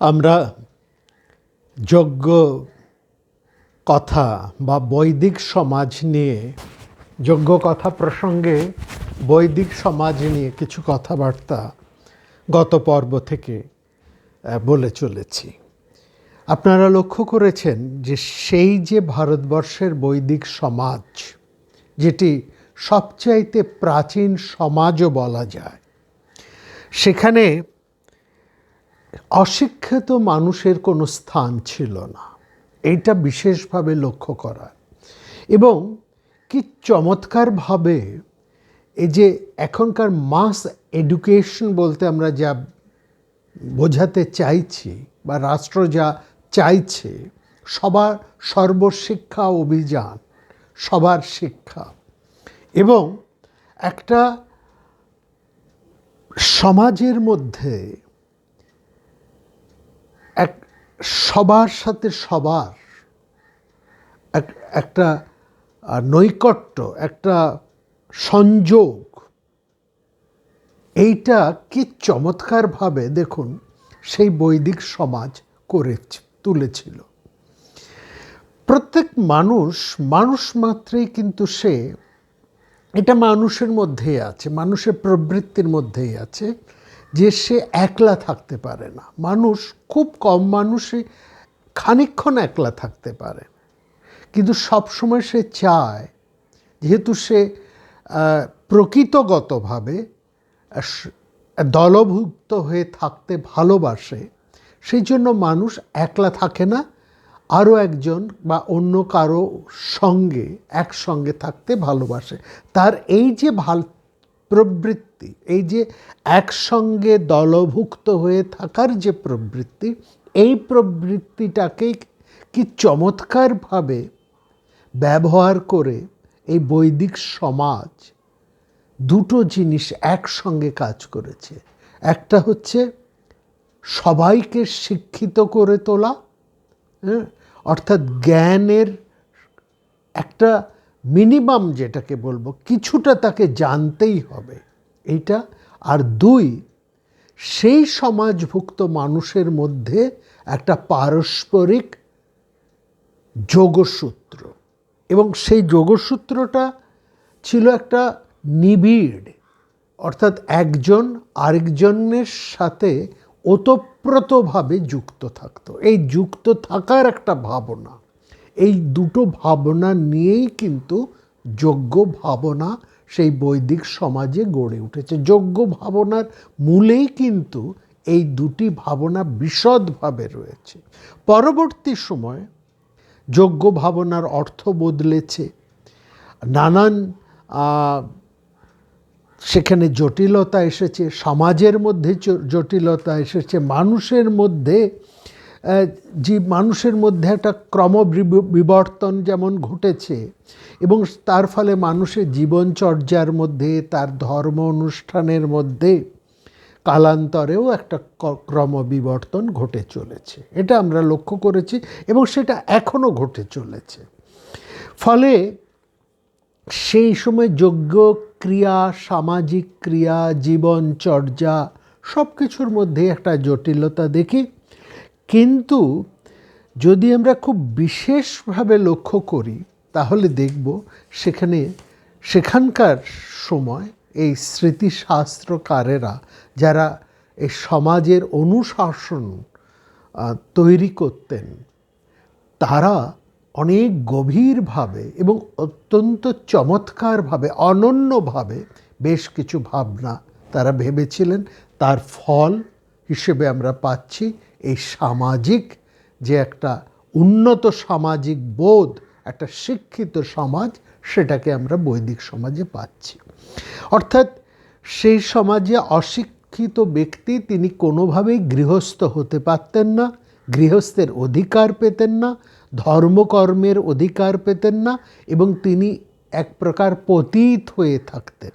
আমরা যজ্ঞ কথা বা বৈদিক সমাজ নিয়ে যজ্ঞ কথা প্রসঙ্গে বৈদিক সমাজ নিয়ে কিছু কথাবার্তা গত পর্ব থেকে বলে চলেছি। আপনারা লক্ষ্য করেছেন যে সেই যে ভারতবর্ষের বৈদিক সমাজ, যেটি সবচাইতে প্রাচীন সমাজও বলা যায়, সেখানে অশিক্ষিত মানুষের কোনো স্থান ছিল না। এইটা বিশেষভাবে লক্ষ্য করা। এবং কি চমৎকারভাবে এই যে এখনকার মাস এডুকেশন বলতে আমরা যা বোঝাতে চাইছি বা রাষ্ট্র যা চাইছে, সবার সর্বশিক্ষা অভিযান, সবার শিক্ষা, এবং একটা সমাজের মধ্যে এক সবার সাথে সবার একটা নৈকট্য, একটা সংযোগ, এইটা কি চমৎকারভাবে দেখুন সেই বৈদিক সমাজ করে তুলেছিল। প্রত্যেক মানুষ মাত্রই কিন্তু সে, এটা মানুষের মধ্যেই আছে, মানুষের প্রবৃত্তির মধ্যেই আছে যে সে একলা থাকতে পারে না। মানুষ, খুব কম মানুষই খানিকক্ষণ একলা থাকতে পারে, কিন্তু সবসময় সে চায়, যেহেতু সে প্রকৃতগতভাবে দলভুক্ত হয়ে থাকতে ভালোবাসে, সেই জন্য মানুষ একলা থাকে না, আরও একজন বা অন্য কারো সঙ্গে একসঙ্গে থাকতে ভালোবাসে। তার এই যে প্রবৃত্তি, এই যে একসঙ্গে দলভুক্ত হয়ে থাকার যে প্রবৃত্তি, এই প্রবৃত্তিটাকেই কি চমৎকারভাবে ব্যবহার করে এই বৈদিক সমাজ দুটো জিনিস একসঙ্গে কাজ করেছে। একটা হচ্ছে সবাইকে শিক্ষিত করে তোলা, অর্থাৎ জ্ঞানের একটা মিনিমাম, যেটাকে বলবো কিছুটা তাকে জানতেই হবে এইটা। আর দুই, সেই সমাজভুক্ত মানুষের মধ্যে একটা পারস্পরিক যোগসূত্র, এবং সেই যোগসূত্রটা ছিল একটা নিবিড়, অর্থাৎ একজন আরেকজনের সাথে ওতপ্রোতভাবে যুক্ত থাকতো। এই যুক্ত থাকার একটা ভাবনা, এই দুটো ভাবনা নিয়েই কিন্তু যজ্ঞ ভাবনা সেই বৈদিক সমাজে গড়ে উঠেছে। যজ্ঞ ভাবনার মূলেই কিন্তু এই দুটি ভাবনা বিশদভাবে রয়েছে। পরবর্তী সময়ে যজ্ঞ ভাবনার অর্থ বদলেছে, নানান সেখানে জটিলতা এসেছে, সমাজের মধ্যে জটিলতা এসেছে, মানুষের মধ্যে একটা ক্রমবিবর্তন যেমন ঘটেছে, এবং তার ফলে মানুষের জীবনচর্যার মধ্যে, তার ধর্ম অনুষ্ঠানের মধ্যে কালান্তরেও একটা ক্রমবিবর্তন ঘটে চলেছে। এটা আমরা লক্ষ্য করেছি এবং সেটা এখনও ঘটে চলেছে। ফলে সেই সময় যজ্ঞ ক্রিয়া, সামাজিক ক্রিয়া, জীবনচর্যা সব কিছুর মধ্যে একটা জটিলতা দেখি। কিন্তু যদি আমরা খুব বিশেষভাবে লক্ষ্য করি তাহলে দেখব সেখানকার সময় এই স্মৃতিশাস্ত্রকারেরা, যারা এই সমাজের অনুশাসন তৈরি করতেন, তারা অনেক গভীরভাবে এবং অত্যন্ত চমৎকারভাবে, অনন্যভাবে বেশ কিছু ভাবনা তারা ভেবেছিলেন। তার ফল হিসেবে আমরা পাচ্ছি এই সামাজিক যে একটা উন্নত সামাজিক বোধ, একটা শিক্ষিত সমাজ, সেটাকে আমরা বৈদিক সমাজে পাচ্ছি। অর্থাৎ সেই সমাজে অশিক্ষিত ব্যক্তি তিনি কোনোভাবেই গৃহস্থ হতে পারতেন না, গৃহস্থের অধিকার পেতেন না, ধর্মকর্মের অধিকার পেতেন না, এবং তিনি এক প্রকার পতিত হয়ে থাকতেন।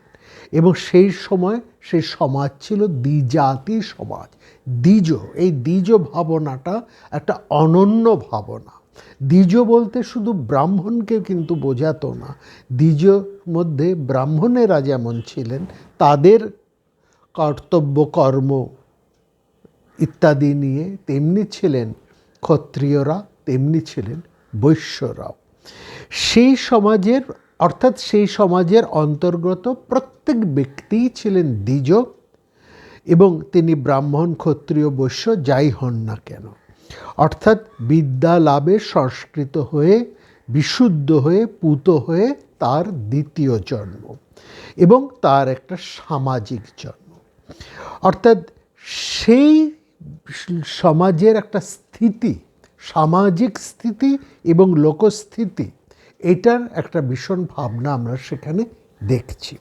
এবং সেই সময় সেই সমাজ ছিল দ্বিজাতি সমাজ। এই দ্বিজ ভাবনাটা একটা অনন্য ভাবনা। দ্বিজ বলতে শুধু ব্রাহ্মণকে কিন্তু বোঝাতো না। দ্বিজ মধ্যে ব্রাহ্মণেরা যেমন ছিলেন, তাদের কর্তব্য কর্ম ইত্যাদি নিয়ে, তেমনি ছিলেন ক্ষত্রিয়রা, তেমনি ছিলেন বৈশ্যরাও। সেই সমাজের অর্থাৎ সেই সমাজের অন্তর্গত প্রত্যেক ব্যক্তিই ছিলেন দ্বিজ, এবং তিনি ব্রাহ্মণ, ক্ষত্রিয়, বৈশ্য যাই হন না কেন, অর্থাৎ বিদ্যা লাভে সংস্কৃত হয়ে, বিশুদ্ধ হয়ে, পূত হয়ে তার দ্বিতীয় জন্ম, এবং তার একটা সামাজিক জন্ম। অর্থাৎ সেই সমাজের একটা স্থিতি, সামাজিক স্থিতি এবং লোকস্থিতি, এটার একটা ভীষণ ভাবনা আমরা সেখানে দেখছি।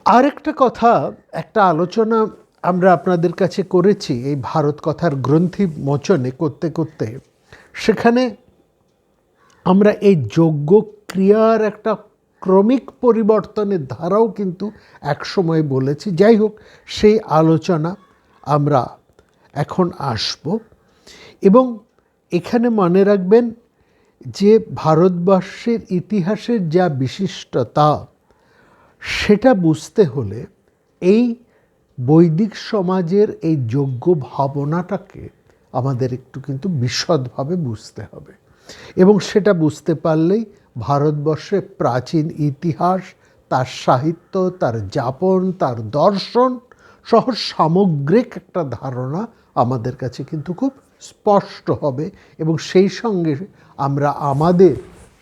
আরেকটা কথা, একটা আলোচনা আমরা আপনাদের কাছে করেছি এই ভারত কথার গ্রন্থি মোচনে করতে করতে, সেখানে আমরা এই যোগ্য ক্রিয়ার একটা ক্রমিক পরিবর্তনের ধারাও কিন্তু একসময় বলেছি। যাই হোক, সেই আলোচনা আমরা এখন আসব। এবং এখানে মনে রাখবেন যে ভারতবর্ষের ইতিহাসের যা বিশিষ্টতা, সেটা বুঝতে হলে এই বৈদিক সমাজের এই যোগ্য ভাবনাটাকে আমাদের একটু কিন্তু বিশদভাবে বুঝতে হবে। এবং সেটা বুঝতে পারলেই ভারতবর্ষের প্রাচীন ইতিহাস, তার সাহিত্য, তার যাপন, তার দর্শন সহ সামগ্রিক একটা ধারণা আমাদের কাছে কিন্তু খুব স্পষ্ট হবে। এবং সেই সঙ্গে আমরা আমাদের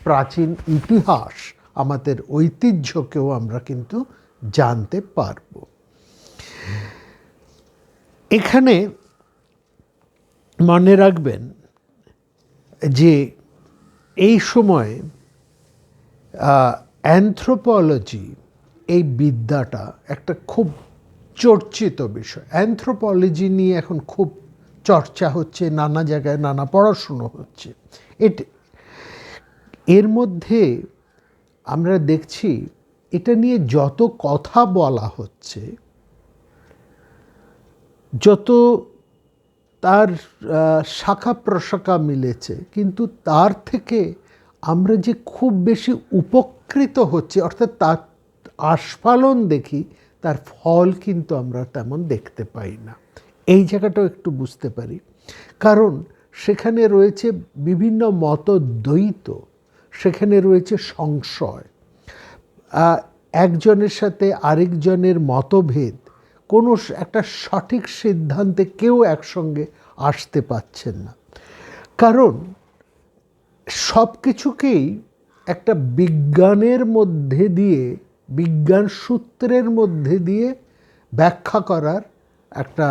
প্রাচীন ইতিহাস, আমাদের ঐতিহ্যকেও আমরা কিন্তু জানতে পারব। এখানে মনে রাখবেন যে এই সময় অ্যানথ্রোপোলজি, এই বিদ্যাটা একটা খুব চর্চিত বিষয়। অ্যানথ্রোপোলজি নিয়ে এখন খুব চর্চা হচ্ছে, নানা জায়গায় নানা পড়াশুনো হচ্ছে। এর মধ্যে আমরা দেখছি এটা নিয়ে যত কথা বলা হচ্ছে, যত তার শাখা প্রশাখা মিলেছে, কিন্তু তার থেকে আমরা যে খুব বেশি উপকৃত হচ্ছে, অর্থাৎ তার আস্ফালন দেখি, তার ফল কিন্তু আমরা তেমন দেখতে পাই না। এই জায়গাটাও একটু বুঝতে পারি, কারণ সেখানে রয়েছে বিভিন্ন মতদ্বৈত, সেখানে রয়েছে সংশয়, একজনের সাথে আরেকজনের মতভেদ, কোনো একটা সঠিক সিদ্ধান্তে কেউ একসঙ্গে আসতে পারছেন না। কারণ সব কিছুকেই একটা বিজ্ঞানের মধ্যে দিয়ে, বিজ্ঞান সূত্রের মধ্যে দিয়ে ব্যাখ্যা করার একটা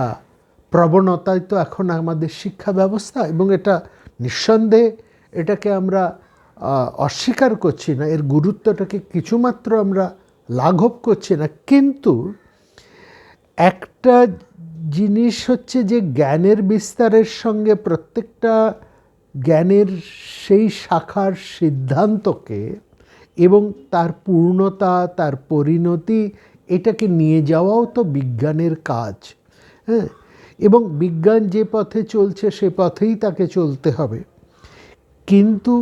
প্রবণতাই তো এখন আমাদের শিক্ষা ব্যবস্থা। এবং এটা নিঃসন্দেহে, এটাকে আমরা অস্বীকার করছি না, এর গুরুত্বটাকে কিছুমাত্র আমরা লাঘব করছি না। কিন্তু একটা জিনিস হচ্ছে যে জ্ঞানের বিস্তারের সঙ্গে প্রত্যেকটা জ্ঞানের সেই শাখার সিদ্ধান্তকে এবং তার পূর্ণতা, তার পরিণতি, এটাকে নিয়ে যাওয়াও তো বিজ্ঞানের কাজ। হ্যাঁ, এবং বিজ্ঞান যে পথে চলছে সে পথেই তাকে চলতে হবে। কিন্তু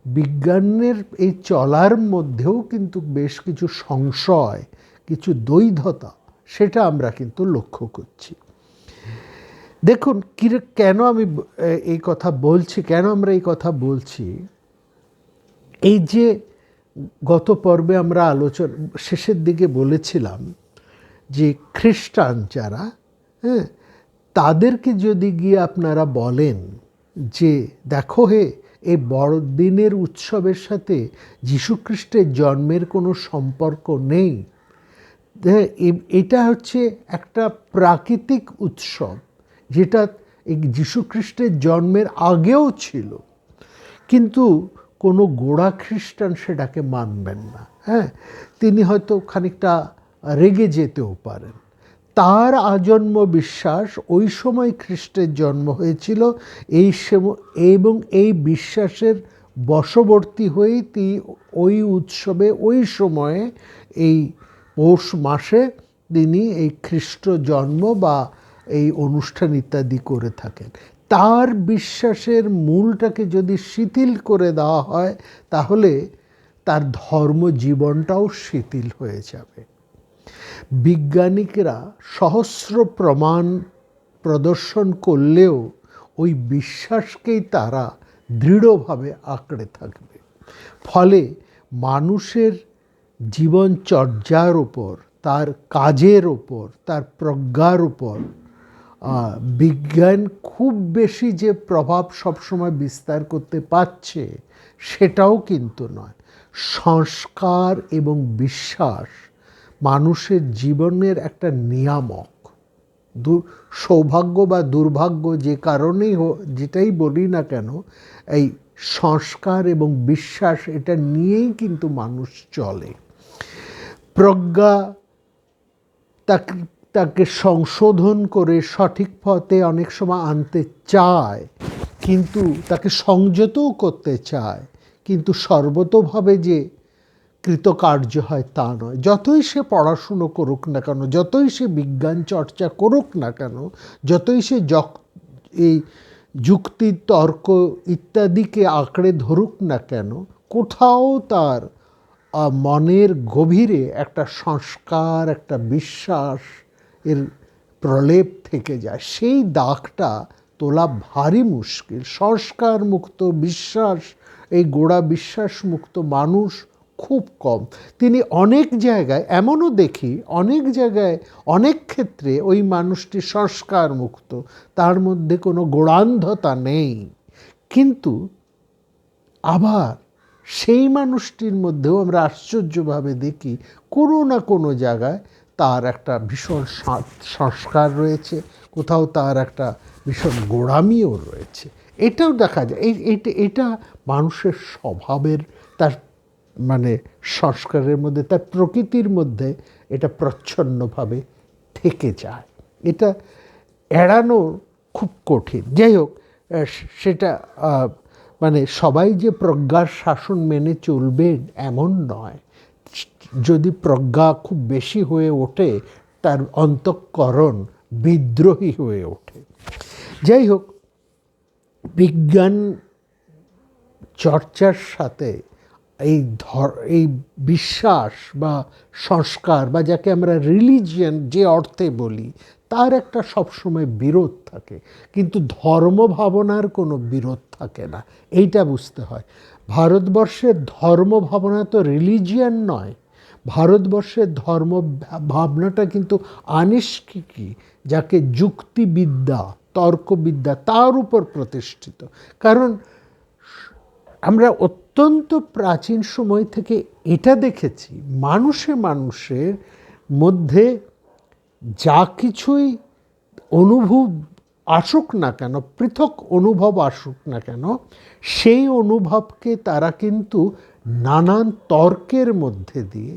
বিজ্ঞানের এই চলার মধ্যেও কিন্তু বেশ কিছু সংশয়, কিছু দ্বৈধতা, সেটা আমরা কিন্তু লক্ষ্য করছি। দেখুন কেন আমি এই কথা বলছি, কেন আমরা এই কথা বলছি। এই যে গত পর্বে আমরা আলোচনা শেষের দিকে বলেছিলাম যে খ্রিস্টান যারা, হ্যাঁ, তাদেরকে যদি গিয়ে আপনারা বলেন যে দেখো হে, এই বড়দিনের উৎসবের সাথে যীশুখ্রিস্টের জন্মের কোনো সম্পর্ক নেই, এটা হচ্ছে একটা প্রাকৃতিক উৎসব, যেটা এই যীশুখ্রিস্টের জন্মের আগেও ছিল, কিন্তু কোনো গোড়া খ্রিস্টান সেটাকে মানবেন না। হ্যাঁ, তিনি হয়তো খানিকটা রেগে যেতেও পারেন। তার আজন্ম বিশ্বাস ওই সময় খ্রিস্টের জন্ম হয়েছিল, এবং এই বিশ্বাসের বশবর্তী হয়েই তিনি ওই উৎসবে, ওই সময়ে, এই পৌষ মাসে তিনি এই খ্রিস্ট জন্ম বা এই অনুষ্ঠান ইত্যাদি করে থাকেন। তার বিশ্বাসের মূলটাকে যদি শিথিল করে দেওয়া হয়, তাহলে তার ধর্মজীবনটাও শিথিল হয়ে যাবে। বিজ্ঞানিকরা সহস্র প্রমাণ প্রদর্শন করলেও ওই বিশ্বাসকেই তারা দৃঢ়ভাবে আঁকড়ে থাকবে। ফলে মানুষের জীবনচর্যার ওপর, তার কাজের ওপর, তার প্রজ্ঞার উপর বিজ্ঞান খুব বেশি যে প্রভাব সবসময় বিস্তার করতে পারছে সেটাও কিন্তু নয়। সংস্কার এবং বিশ্বাস মানুষের জীবনের একটা নিয়ামক। সৌভাগ্য বা দুর্ভাগ্য যে কারণেই যেটাই বলি না কেন, এই সংস্কার এবং বিশ্বাস এটা নিয়েই কিন্তু মানুষ চলে। প্রজ্ঞা তাকে সংশোধন করে সঠিক পথে অনেক সময় আনতে চায়, কিন্তু তাকে সংযতও করতে চায়, কিন্তু সর্বতোভাবে যে কৃতকার্য হয় তা নয়। যতই সে পড়াশুনো করুক না কেন, যতই সে বিজ্ঞান চর্চা করুক না কেন, যতই সে এই যুক্তি তর্ক ইত্যাদিকে আঁকড়ে ধরুক না কেন, কোথাও তার মনের গভীরে একটা সংস্কার, একটা বিশ্বাস এর প্রলেপ থেকে যায়। সেই দাগটা তোলা ভারী মুশকিল। সংস্কার মুক্ত, বিশ্বাস, এই গোড়া বিশ্বাস মুক্ত মানুষ খুব কম। তিনি অনেক জায়গায়, এমনও দেখি অনেক জায়গায়, অনেক ক্ষেত্রে ওই মানুষটি সংস্কার মুক্ত, তার মধ্যে কোনো গোড়ান্ধতা নেই, কিন্তু আবার সেই মানুষটির মধ্যেও আমরা আশ্চর্যভাবে দেখি কোনো না কোনো জায়গায় তার একটা ভীষণ সংস্কার রয়েছে, কোথাও তার একটা ভীষণ গোঁড়ামিও রয়েছে। এটাও দেখা যায়। এটা মানুষের স্বভাবের, তার মানে সংস্কারের মধ্যে, তার প্রকৃতির মধ্যে এটা প্রচ্ছন্নভাবে থেকে যায়। এটা এড়ানো খুব কঠিন। যাই হোক, সেটা মানে সবাই যে প্রজ্ঞার শাসন মেনে চলবে এমন নয়। যদি প্রজ্ঞা খুব বেশি হয়ে ওঠে, তার অন্তঃকরণ বিদ্রোহী হয়ে ওঠে। যাই হোক, বিজ্ঞান চর্চার সাথে এই বিশ্বাস বা সংস্কার বা যাকে আমরা রিলিজিয়ান যে অর্থে বলি, তার একটা সবসময় বিরোধ থাকে, কিন্তু ধর্ম ভাবনার কোনো বিরোধ থাকে না। এইটা বুঝতে হয়। ভারতবর্ষের ধর্ম ভাবনা তো রিলিজিয়ান নয়। ভারতবর্ষের ধর্ম ভাবনাটা কিন্তু আনিষ্কৃতি, যাকে যুক্তিবিদ্যা, তর্কবিদ্যা, তার উপর প্রতিষ্ঠিত। কারণ আমরা অত্যন্ত প্রাচীন সময় থেকে এটা দেখেছি, মানুষের মধ্যে যা কিছুই অনুভব আসুক না কেন, পৃথক অনুভব আসুক না কেন, সেই অনুভবকে তারা কিন্তু নানান তর্কের মধ্যে দিয়ে,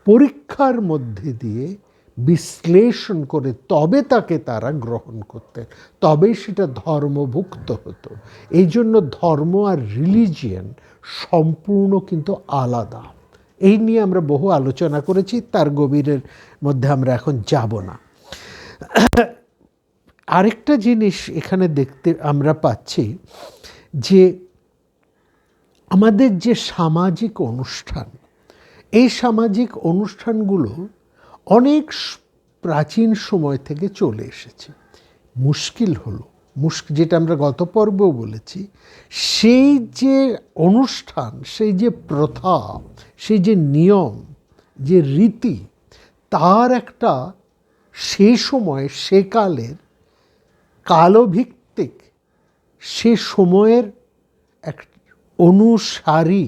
পরীক্ষার মধ্যে দিয়ে বিশ্লেষণ করে তবে তাকে তারা গ্রহণ করতেন, তবেই সেটা ধর্মভুক্ত হতো। এই জন্য ধর্ম আর রিলিজিয়ান সম্পূর্ণ কিন্তু আলাদা। এই নিয়ে আমরা বহু আলোচনা করেছি, তার গভীরের মধ্যে আমরা এখন যাব না। আরেকটা জিনিস এখানে দেখতে আমরা পাচ্ছি যে আমাদের যে সামাজিক অনুষ্ঠান, এই সামাজিক অনুষ্ঠানগুলো অনেক প্রাচীন সময় থেকে চলে এসেছে। মুশকিল হলো, যেটা আমরা গত পর্বেও বলেছি, সেই যে অনুষ্ঠান, সেই যে প্রথা, সেই যে নিয়ম, যে রীতি, তার একটা সে সময়, সেকালের কালভিত্তিক, সে সময়ের এক অনুসারী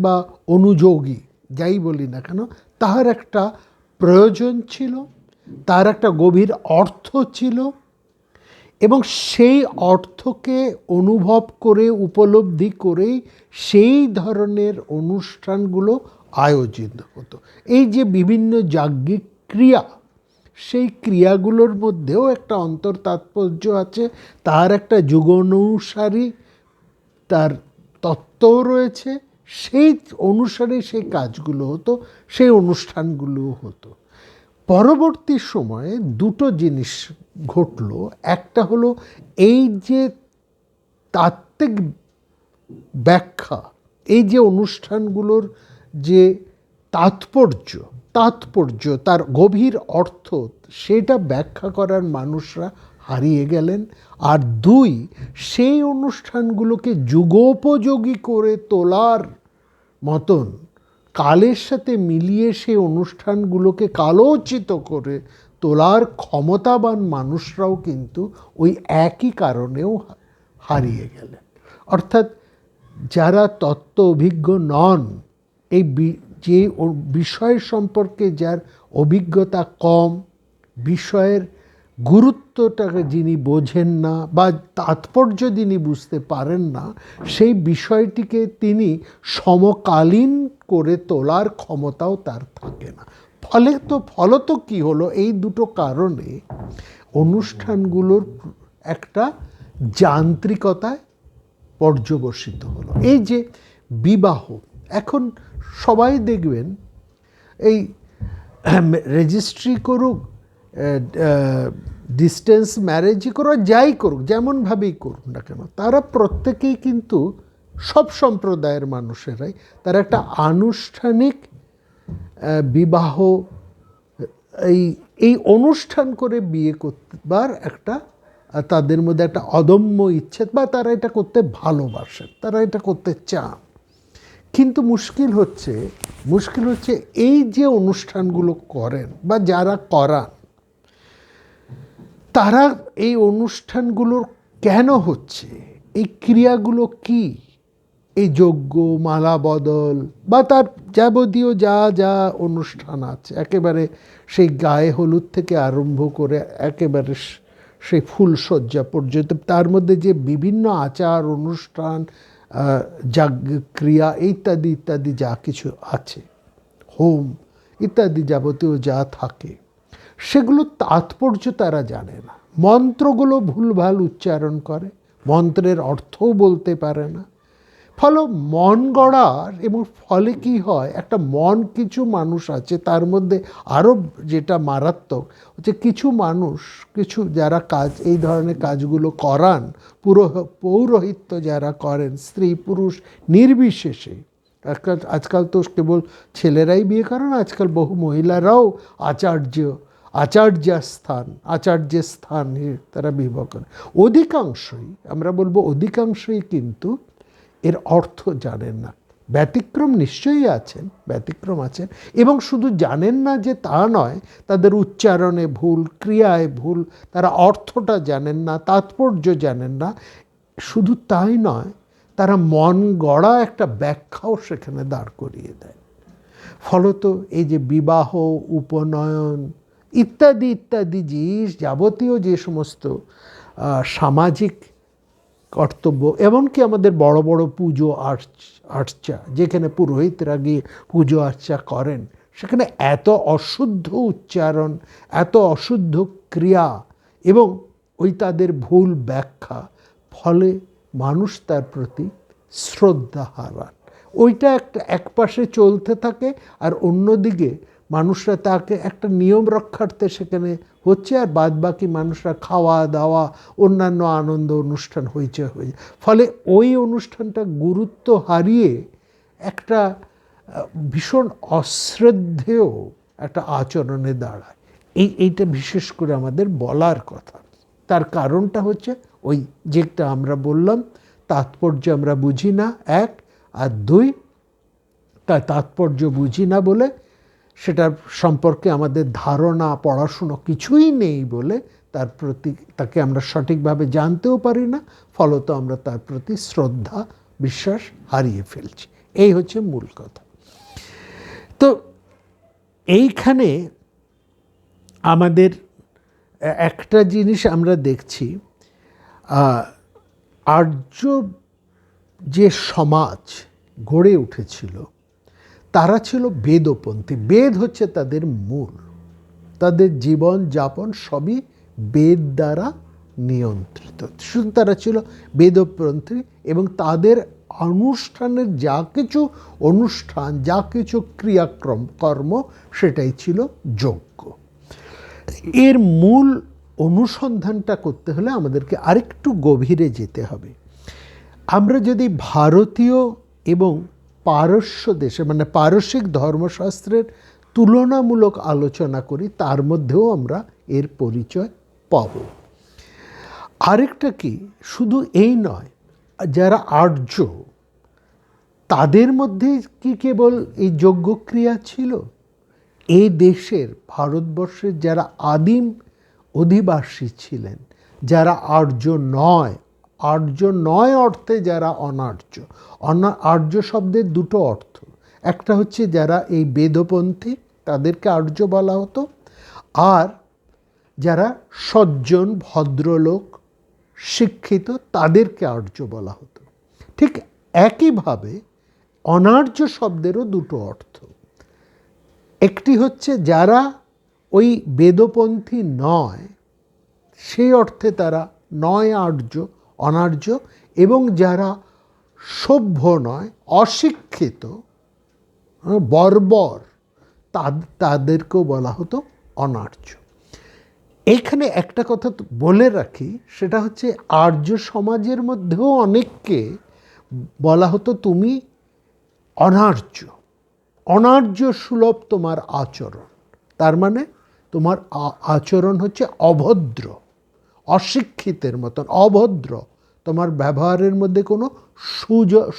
বা অনুযোগী, যাই বলি না কেন, তার একটা প্রয়োজন ছিল, তার একটা গভীর অর্থ ছিল, এবং সেই অর্থকে অনুভব করে, উপলব্ধি করেই সেই ধরনের অনুষ্ঠানগুলো আয়োজিত হতো। এই যে বিভিন্ন যাজ্ঞিক ক্রিয়া, সেই ক্রিয়াগুলোর মধ্যেও একটা অন্তর্তাৎপর্য আছে, তার একটা যুগানুসারী তার তত্ত্বও রয়েছে, সেই অনুসারে সেই কাজগুলো হতো, সেই অনুষ্ঠানগুলোও হতো। পরবর্তী সময়ে দুটো জিনিস ঘটলো। একটা হলো এই যে তাত্ত্বিক ব্যাখ্যা, এই যে অনুষ্ঠানগুলোর যে তাৎপর্য, তাৎপর্য, তার গভীর অর্থ, সেটা ব্যাখ্যা করার মানুষরা হারিয়ে গেলেন। আর দুই, সেই অনুষ্ঠানগুলোকে যুগোপযোগী করে তোলার মতন, কালের সাথে মিলিয়ে সেই অনুষ্ঠানগুলোকে কালোচিত করে তোলার ক্ষমতাবান মানুষরাও কিন্তু ওই একই কারণেও হারিয়ে গেলেন। অর্থাৎ যারা তত্ত্ব অভিজ্ঞ নন, এই যে বিষয় সম্পর্কে যার অভিজ্ঞতা কম, বিষয়ের গুরুত্বটাকে যিনি বোঝেন না বা তাৎপর্য যিনি বুঝতে পারেন না, সেই বিষয়টিকে তিনি সমকালীন করে তোলার ক্ষমতাও তার থাকে না। ফলত কি হলো, এই দুটো কারণে অনুষ্ঠানগুলোর একটা যান্ত্রিকতায় পর্যবসিত হলো। এই যে বিবাহ, এখন সবাই দেখবেন এই রেজিস্ট্রি করুক, ডিস্টেন্স ম্যারেজই করুক, যাই করুক, যেমনভাবেই করুক না কেন, তারা প্রত্যেকেই কিন্তু সব সম্প্রদায়ের মানুষেরাই তারা একটা আনুষ্ঠানিক বিবাহ, এই অনুষ্ঠান করে বিয়ে করবার একটা তাদের মধ্যে একটা অদম্য ইচ্ছে, বা তারা এটা করতে ভালোবাসেন, তারা এটা করতে চান। কিন্তু মুশকিল হচ্ছে এই যে অনুষ্ঠানগুলো করেন বা যারা করান, তারা এই অনুষ্ঠানগুলোর কেন হচ্ছে, এই ক্রিয়াগুলো কি, এই যজ্ঞ, মালা বদল বা তার যাবতীয় যা যা অনুষ্ঠান আছে, একেবারে সেই গায়ে হলুদ থেকে আরম্ভ করে একেবারে সেই ফুলসজ্জা পর্যন্ত, তার মধ্যে যে বিভিন্ন আচার অনুষ্ঠান, ক্রিয়া ইত্যাদি ইত্যাদি যা কিছু আছে, হোম ইত্যাদি যাবতীয় যা থাকে, সেগুলো তাৎপর্য তারা জানে না। মন্ত্রগুলো ভুলভাল উচ্চারণ করে, মন্ত্রের অর্থও বলতে পারে না। ফলে মন গড়ার, এবং ফলে কি হয়, একটা মন, কিছু মানুষ আছে তার মধ্যে আরও যেটা মারাত্মক হচ্ছে, কিছু মানুষ, কিছু যারা এই ধরনের কাজগুলো করান, পৌরোহিত্য যারা করেন, স্ত্রী পুরুষ নির্বিশেষে, আজকাল তো কেবল ছেলেরাই বিয়ে করেন, আজকাল বহু মহিলারাও আচার্যের স্থান তারা বিবাহ করেন। অধিকাংশই, আমরা বলবো অধিকাংশই কিন্তু এর অর্থ জানেন না। ব্যতিক্রম নিশ্চয়ই আছেন, ব্যতিক্রম আছেন, এবং শুধু জানেন না যে তা নয়, তাদের উচ্চারণে ভুল, ক্রিয়ায় ভুল, তারা অর্থটা জানেন না, তাৎপর্য জানেন না। শুধু তাই নয়, তারা মন গড়া একটা ব্যাখ্যাও সেখানে দাঁড় করিয়ে দেয়। ফলত এই যে বিবাহ, উপনয়ন ইত্যাদি ইত্যাদি জিনিস, যাবতীয় যে সমস্ত সামাজিক কর্তব্য, এমনকি আমাদের বড় বড় পুজো আর্চা, যেখানে পুরোহিতরা গিয়ে পুজো আর্চা করেন, সেখানে এত অশুদ্ধ উচ্চারণ, এত অশুদ্ধ ক্রিয়া এবং ওই তাদের ভুল ব্যাখ্যা, ফলে মানুষ তার প্রতি শ্রদ্ধা হারান। ওইটা এক পাশে চলতে থাকে, আর অন্যদিকে মানুষরা তাকে একটা নিয়ম রক্ষার্থে সেখানে হচ্ছে, আর বাদ বাকি মানুষরা খাওয়া দাওয়া, অন্যান্য আনন্দ অনুষ্ঠান হয়েছে। ফলে ওই অনুষ্ঠানটা গুরুত্ব হারিয়ে একটা ভীষণ অশ্রদ্ধেয় একটা আচরণে দাঁড়ায়। এইটা বিশেষ করে আমাদের বলার কথা। তার কারণটা হচ্ছে ওই যেটা আমরা বললাম, তাৎপর্য আমরা বুঝি না, এক, আর দুই, তার তাৎপর্য বুঝি না বলে, সেটার সম্পর্কে আমাদের ধারণা, পড়াশুনো কিছুই নেই বলে তার প্রতি, তাকে আমরা সঠিকভাবে জানতেও পারি না, ফলত আমরা তার প্রতি শ্রদ্ধা, বিশ্বাস হারিয়ে ফেলছি। এই হচ্ছে মূল কথা। তো এইখানে আমাদের একটা জিনিস আমরা দেখছি, আর্য যে সমাজ গড়ে উঠেছিল, তারা ছিল বেদপন্থী। বেদ হচ্ছে তাদের মূল, তাদের জীবন যাপন সবই বেদ দ্বারা নিয়ন্ত্রিত। শুধু তারা ছিল বেদপন্থী, এবং তাদের অনুষ্ঠানের যা কিছু অনুষ্ঠান, যা কিছু কর্ম, সেটাই ছিল যজ্ঞ। এর মূল অনুসন্ধানটা করতে হলে আমাদেরকে আরেকটু গভীরে যেতে হবে। আমরা যদি ভারতীয় এবং পারস্য দেশে, মানে পারসিক ধর্মশাস্ত্রের তুলনামূলক আলোচনা করি, তার মধ্যেও আমরা এর পরিচয় পাব। আরেকটা কি, শুধু এই নয়, যারা আর্য তাদের মধ্যে কি কেবল এই যজ্ঞক্রিয়া ছিল? এই দেশের, ভারতবর্ষের যারা আদিম অধিবাসী ছিলেন, যারা আর্য নয় অর্থে যারা অনার্য, আর্য শব্দের দুটো অর্থ। একটা হচ্ছে যারা এই বেদপন্থী, তাদেরকে আর্য বলা হতো, আর যারা সজ্জন ভদ্রলোক শিক্ষিত, তাদেরকে আর্য বলা হতো। ঠিক একইভাবে অনার্য শব্দেরও দুটো অর্থ। একটি হচ্ছে যারা ওই বেদপন্থী নয়, সেই অর্থে তারা নয় আর্য, অনার্য, এবং যারা সভ্য নয়, অশিক্ষিত, বর্বর, তাদেরকেও বলা হতো অনার্য। এইখানে একটা কথা বলে রাখি, সেটা হচ্ছে আর্য সমাজের মধ্যেও অনেককে বলা হতো তুমি অনার্য সুলভ তোমার আচরণ। তার মানে তোমার আচরণ হচ্ছে অভদ্র, অশিক্ষিতের মতন অভদ্র, তোমার ব্যবহারের মধ্যে কোনো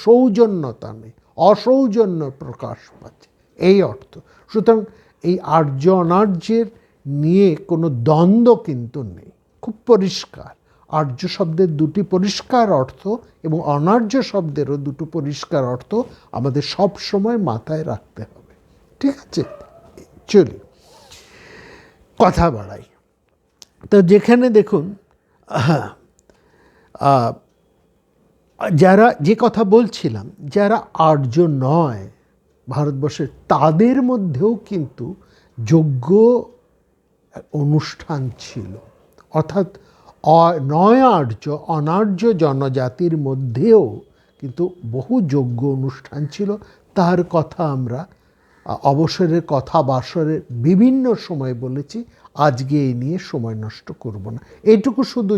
সৌজন্যতা নেই, অসৌজন্য প্রকাশ পাচ্ছে, এই অর্থ। সুতরাং এই আর্য অনার্যের নিয়ে কোনো দ্বন্দ্ব কিন্তু নেই, খুব পরিষ্কার। আর্য শব্দের দুটি পরিষ্কার অর্থ এবং অনার্য শব্দেরও দুটো পরিষ্কার অর্থ আমাদের সব সময় মাথায় রাখতে হবে। ঠিক আছে, চলি, কথা বাড়াই। তো যেখানে দেখুন, যারা, যে কথা বলছিলাম, যারা আর্য নয় ভারতবর্ষের, তাদের মধ্যেও কিন্তু যজ্ঞ অনুষ্ঠান ছিল। অর্থাৎ নয় আর্য, অনার্য জনজাতির মধ্যেও কিন্তু বহু যজ্ঞ অনুষ্ঠান ছিল। তার কথা আমরা অবসরের কথা বাসরের বিভিন্ন সময় বলেছি, আজকে এই নিয়ে সময় নষ্ট করব না। এইটুকু শুধু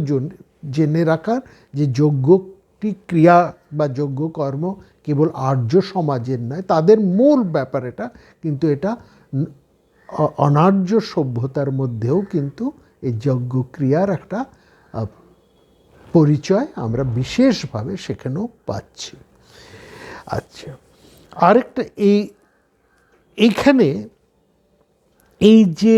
জেনে রাখার যে যজ্ঞটি ক্রিয়া বা যজ্ঞকর্ম কেবল আর্য সমাজের নয়, তাদের মূল ব্যাপার এটা, কিন্তু এটা অনার্য সভ্যতার মধ্যেও কিন্তু এই যজ্ঞক্রিয়ার একটা পরিচয় আমরা বিশেষভাবে সেখানেও পাচ্ছি। আচ্ছা, আরেকটা, এইখানে এই যে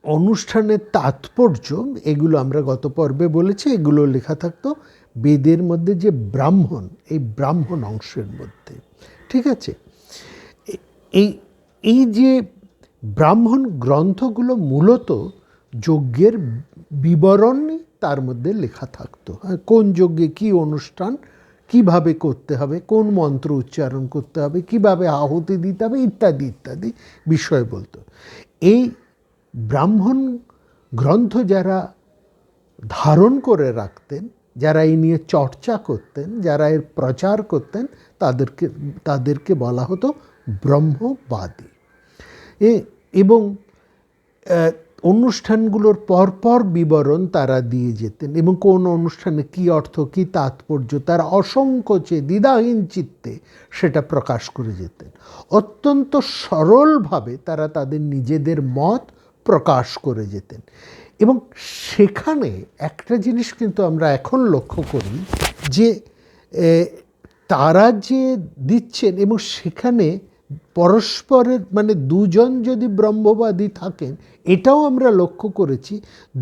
অনুষ্ঠানের তাৎপর্য, এগুলো আমরা গত পর্বে বলেছি, এগুলো লেখা থাকতো বেদের মধ্যে যে ব্রাহ্মণ, এই ব্রাহ্মণ অংশের মধ্যে। ঠিক আছে, এই যে ব্রাহ্মণ গ্রন্থগুলো মূলত যজ্ঞের বিবরণই তার মধ্যে লেখা থাকতো। কোন যজ্ঞে কী অনুষ্ঠান, কিভাবে করতে হবে, কোন মন্ত্র উচ্চারণ করতে হবে, কিভাবে আহুতি দিতে হবে, ইত্যাদি ইত্যাদি বিষয় বলতো। এই ব্রাহ্মণ গ্রন্থ যারা ধারণ করে রাখতেন, যারা এই নিয়ে চর্চা করতেন, যারা এর প্রচার করতেন, তাদেরকে বলা হতো ব্রহ্মবাদী। এবং অনুষ্ঠানগুলোর পরপর বিবরণ তারা দিয়ে যেতেন, এবং কোন অনুষ্ঠানে কী অর্থ, কী তাৎপর্য, তারা অসংকোচে দ্বিধাহীন চিত্তে সেটা প্রকাশ করে যেতেন। অত্যন্ত সরলভাবে তারা তাদের নিজেদের মত প্রকাশ করে যেতেন। এবং সেখানে একটা জিনিস কিন্তু আমরা এখন লক্ষ্য করি যে তারা যে দিচ্ছেন, এবং সেখানে পরস্পরের, মানে দুজন যদি ব্রহ্মবাদী থাকেন, এটাও আমরা লক্ষ্য করেছি,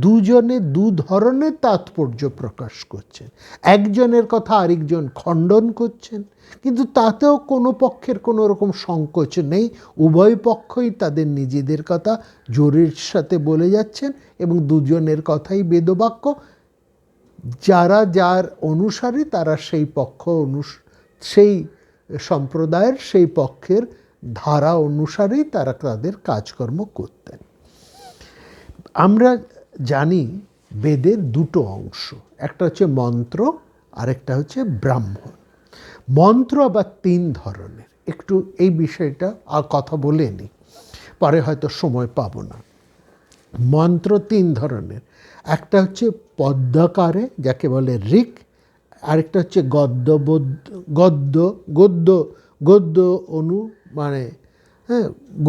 দুজনে দু ধরনের তাৎপর্য প্রকাশ করছেন। একজনের কথা আরেকজন খণ্ডন করছেন, কিন্তু তাতেও কোনো পক্ষের কোনো রকম সংকোচ নেই, উভয় পক্ষই তাদের নিজেদের কথা জোরের সাথে বলে যাচ্ছেন, এবং দুজনের কথাই বেদবাক্য। যারা যার অনুসারী, তারা সেই পক্ষ সেই সম্প্রদায়ের, সেই পক্ষের ধারা অনুসারেই তারা তাদের কাজকর্ম করতেন। আমরা জানি বেদের দুটো অংশ, একটা হচ্ছে মন্ত্র, আরেকটা হচ্ছে ব্রাহ্মণ। মন্ত্র আবার তিন ধরনের, একটু এই বিষয়টা আর কথা বলে নিই, পরে হয়তো সময় পাব না। মন্ত্র তিন ধরনের, একটা হচ্ছে পদ্মাকারে, যাকে বলে ঋক, আরেকটা হচ্ছে গদ্য অনু, মানে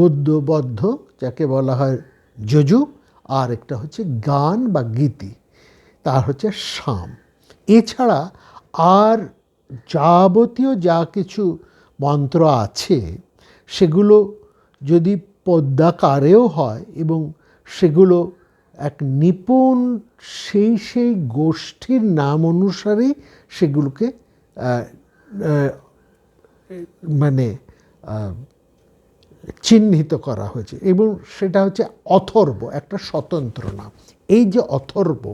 গদ্যবদ্ধ, যাকে বলা হয় যজু, আর একটা হচ্ছে গান বা গীতি, তার হচ্ছে সাম। এছাড়া আর যাবতীয় যা কিছু মন্ত্র আছে সেগুলো যদি পদ্যাকারেও হয় এবং সেগুলো এক নিপুণ সেই গোষ্ঠীর নাম অনুসারেই সেগুলোকে মানে চিহ্নিত করা হয়েছে, এবং সেটা হচ্ছে অথর্ব, একটা স্বতন্ত্র নাম। এই যে অথর্ব,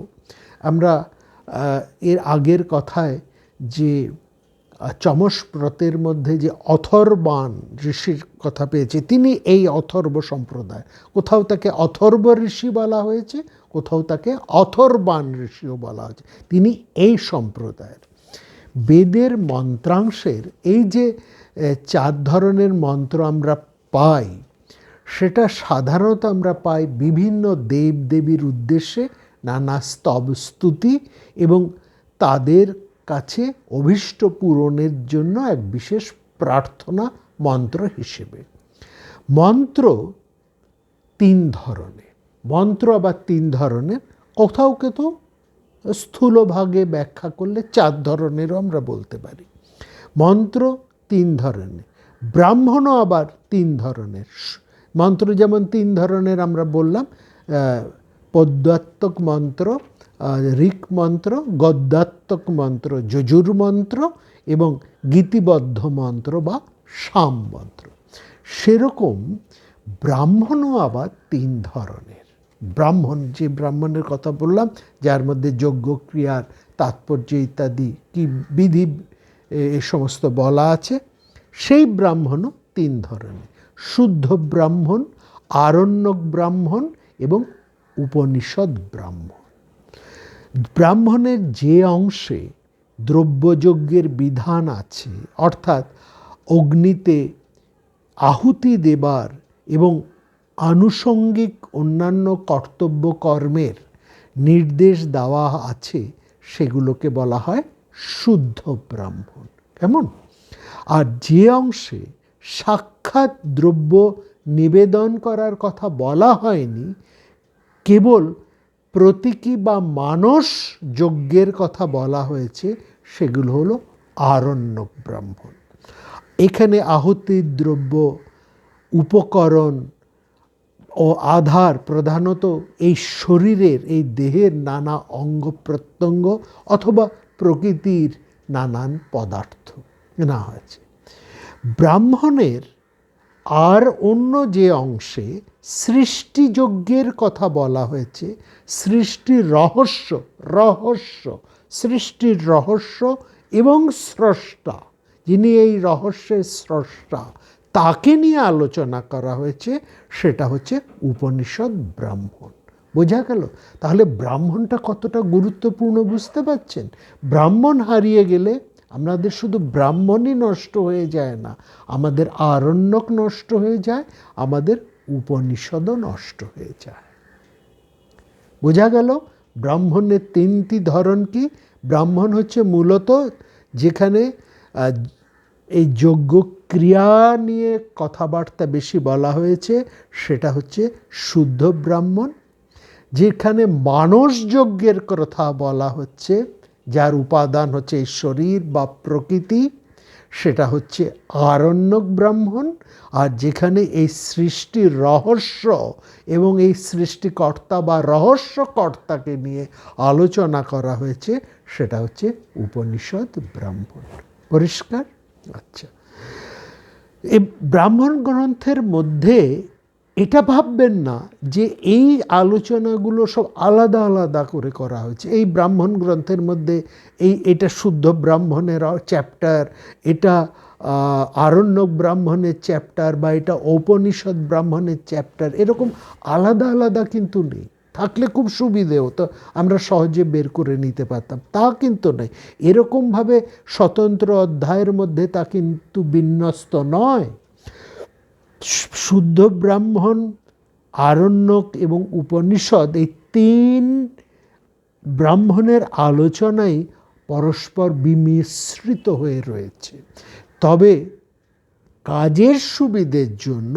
আমরা এর আগের কথায় যে চমস্প্রতের মধ্যে যে অথর্বাণ ঋষির কথা পেয়েছি, তিনি এই অথর্ব সম্প্রদায়। কোথাও তাকে অথর্ব ঋষি বলা হয়েছে, কোথাও তাকে অথর্বাণ ঋষিও বলা হয়েছে। তিনি এই সম্প্রদায়ের। বেদের মন্ত্রাংশের এই যে 4 ধরনের মন্ত্র আমরা পাই, সেটা সাধারণত আমরা পাই বিভিন্ন দেবদেবীর উদ্দেশ্যে নানা স্তব স্তুতি এবং তাদের কাছে অভীষ্ট পূরণের জন্য এক বিশেষ প্রার্থনা মন্ত্র হিসেবে। মন্ত্র 3 ধরনের, মন্ত্র আবার 3 ধরনের, কোথাও কোথাও স্থূলভাগে ব্যাখ্যা করলে 4 ধরনেরও আমরা বলতে পারি। মন্ত্র 3 ধরনের, ব্রাহ্মণও আবার 3 ধরনের। মন্ত্র যেমন 3 ধরনের আমরা বললাম, পদ্যাত্মক মন্ত্র, ঋক মন্ত্র, গদ্যাত্মক মন্ত্র যজুর মন্ত্র, এবং গীতিবদ্ধ মন্ত্র বা সাম মন্ত্র। সেরকম ব্রাহ্মণও আবার 3 ধরনের। ব্রাহ্মণ, যে ব্রাহ্মণের কথা বললাম, যার মধ্যে যজ্ঞ ক্রিয়ার তাৎপর্য ইত্যাদি কি বিধি এ সমস্ত বলা আছে, সেই ব্রাহ্মণও 3 ধরনের: শুদ্ধ ব্রাহ্মণ, আরণ্যক ব্রাহ্মণ এবং উপনিষদ ব্রাহ্মণ। ব্রাহ্মণের যে অংশে দ্রব্যযজ্ঞের বিধান আছে, অর্থাৎ অগ্নিতে আহুতি দেবার এবং আনুষঙ্গিক অন্যান্য কর্তব্য কর্মের নির্দেশ দেওয়া আছে, সেগুলোকে বলা হয় শুদ্ধ ব্রাহ্মণ। কেমন? আর যে অংশে সাক্ষাৎ দ্রব্য নিবেদন করার কথা বলা হয়নি, কেবল প্রতীকী বা মানস যজ্ঞের কথা বলা হয়েছে, সেগুলো হলো আরণ্যক ব্রাহ্মণ। এখানে আহুতির দ্রব্য, উপকরণ ও আধার প্রধানত এই শরীরের, এই দেহের নানা অঙ্গ প্রত্যঙ্গ অথবা প্রকৃতির নানান পদার্থ না হয়েছে। ব্রাহ্মণের আর অন্য যে অংশে সৃষ্টিযজ্ঞের কথা বলা হয়েছে, সৃষ্টির সৃষ্টির রহস্য এবং স্রষ্টা, যিনি এই রহস্যের স্রষ্টা, তাকে নিয়ে আলোচনা করা হয়েছে, সেটা হচ্ছে উপনিষদ ব্রাহ্মণ। বোঝা গেল? তাহলে ব্রাহ্মণটা কতটা গুরুত্বপূর্ণ বুঝতে পারছেন? ব্রাহ্মণ হারিয়ে গেলে আমাদের শুধু ব্রাহ্মণই নষ্ট হয়ে যায় না, আমাদের আরণ্যক নষ্ট হয়ে যায়, আমাদের উপনিষদও নষ্ট হয়ে যায়। বোঝা গেল? ব্রাহ্মণের 3টি ধরন কি? ব্রাহ্মণ হচ্ছে মূলত যেখানে এই যজ্ঞ ক্রিয়া নিয়ে কথাবার্তা বেশি বলা হয়েছে, সেটা হচ্ছে শুদ্ধ ব্রাহ্মণ। যেখানে মানস যজ্ঞের কথা বলা হচ্ছে, যার উপাদান হচ্ছে এই শরীর বা প্রকৃতি, সেটা হচ্ছে আরণ্যক ব্রাহ্মণ। আর যেখানে এই সৃষ্টির রহস্য এবং এই সৃষ্টিকর্তা বা রহস্যকর্তাকে নিয়ে আলোচনা করা হয়েছে, সেটা হচ্ছে উপনিষদ ব্রাহ্মণ। পরিষ্কার? আচ্ছা, এই ব্রাহ্মণ গ্রন্থের মধ্যে এটা ভাববেন না যে এই আলোচনাগুলো সব আলাদা আলাদা করে করা হয়েছে। এই ব্রাহ্মণ গ্রন্থের মধ্যে এটা শুদ্ধ ব্রাহ্মণের চ্যাপ্টার, এটা আরণ্যক ব্রাহ্মণের চ্যাপ্টার, বা এটা ঔপনিষদ ব্রাহ্মণের চ্যাপ্টার, এরকম আলাদা আলাদা কিন্তু নেই। থাকলে খুব সুবিধে হতো, আমরা সহজে বের করে নিতে পারতাম। তা কিন্তু নেই। এরকমভাবে স্বতন্ত্র অধ্যায়ের মধ্যে তা কিন্তু বিন্যস্ত নয়। শুদ্ধ ব্রাহ্মণ, আরণ্যক এবং উপনিষদ, এই 3 ব্রাহ্মণের আলোচনাই পরস্পর বিমিশ্রিত হয়ে রয়েছে। তবে কাজের সুবিধের জন্য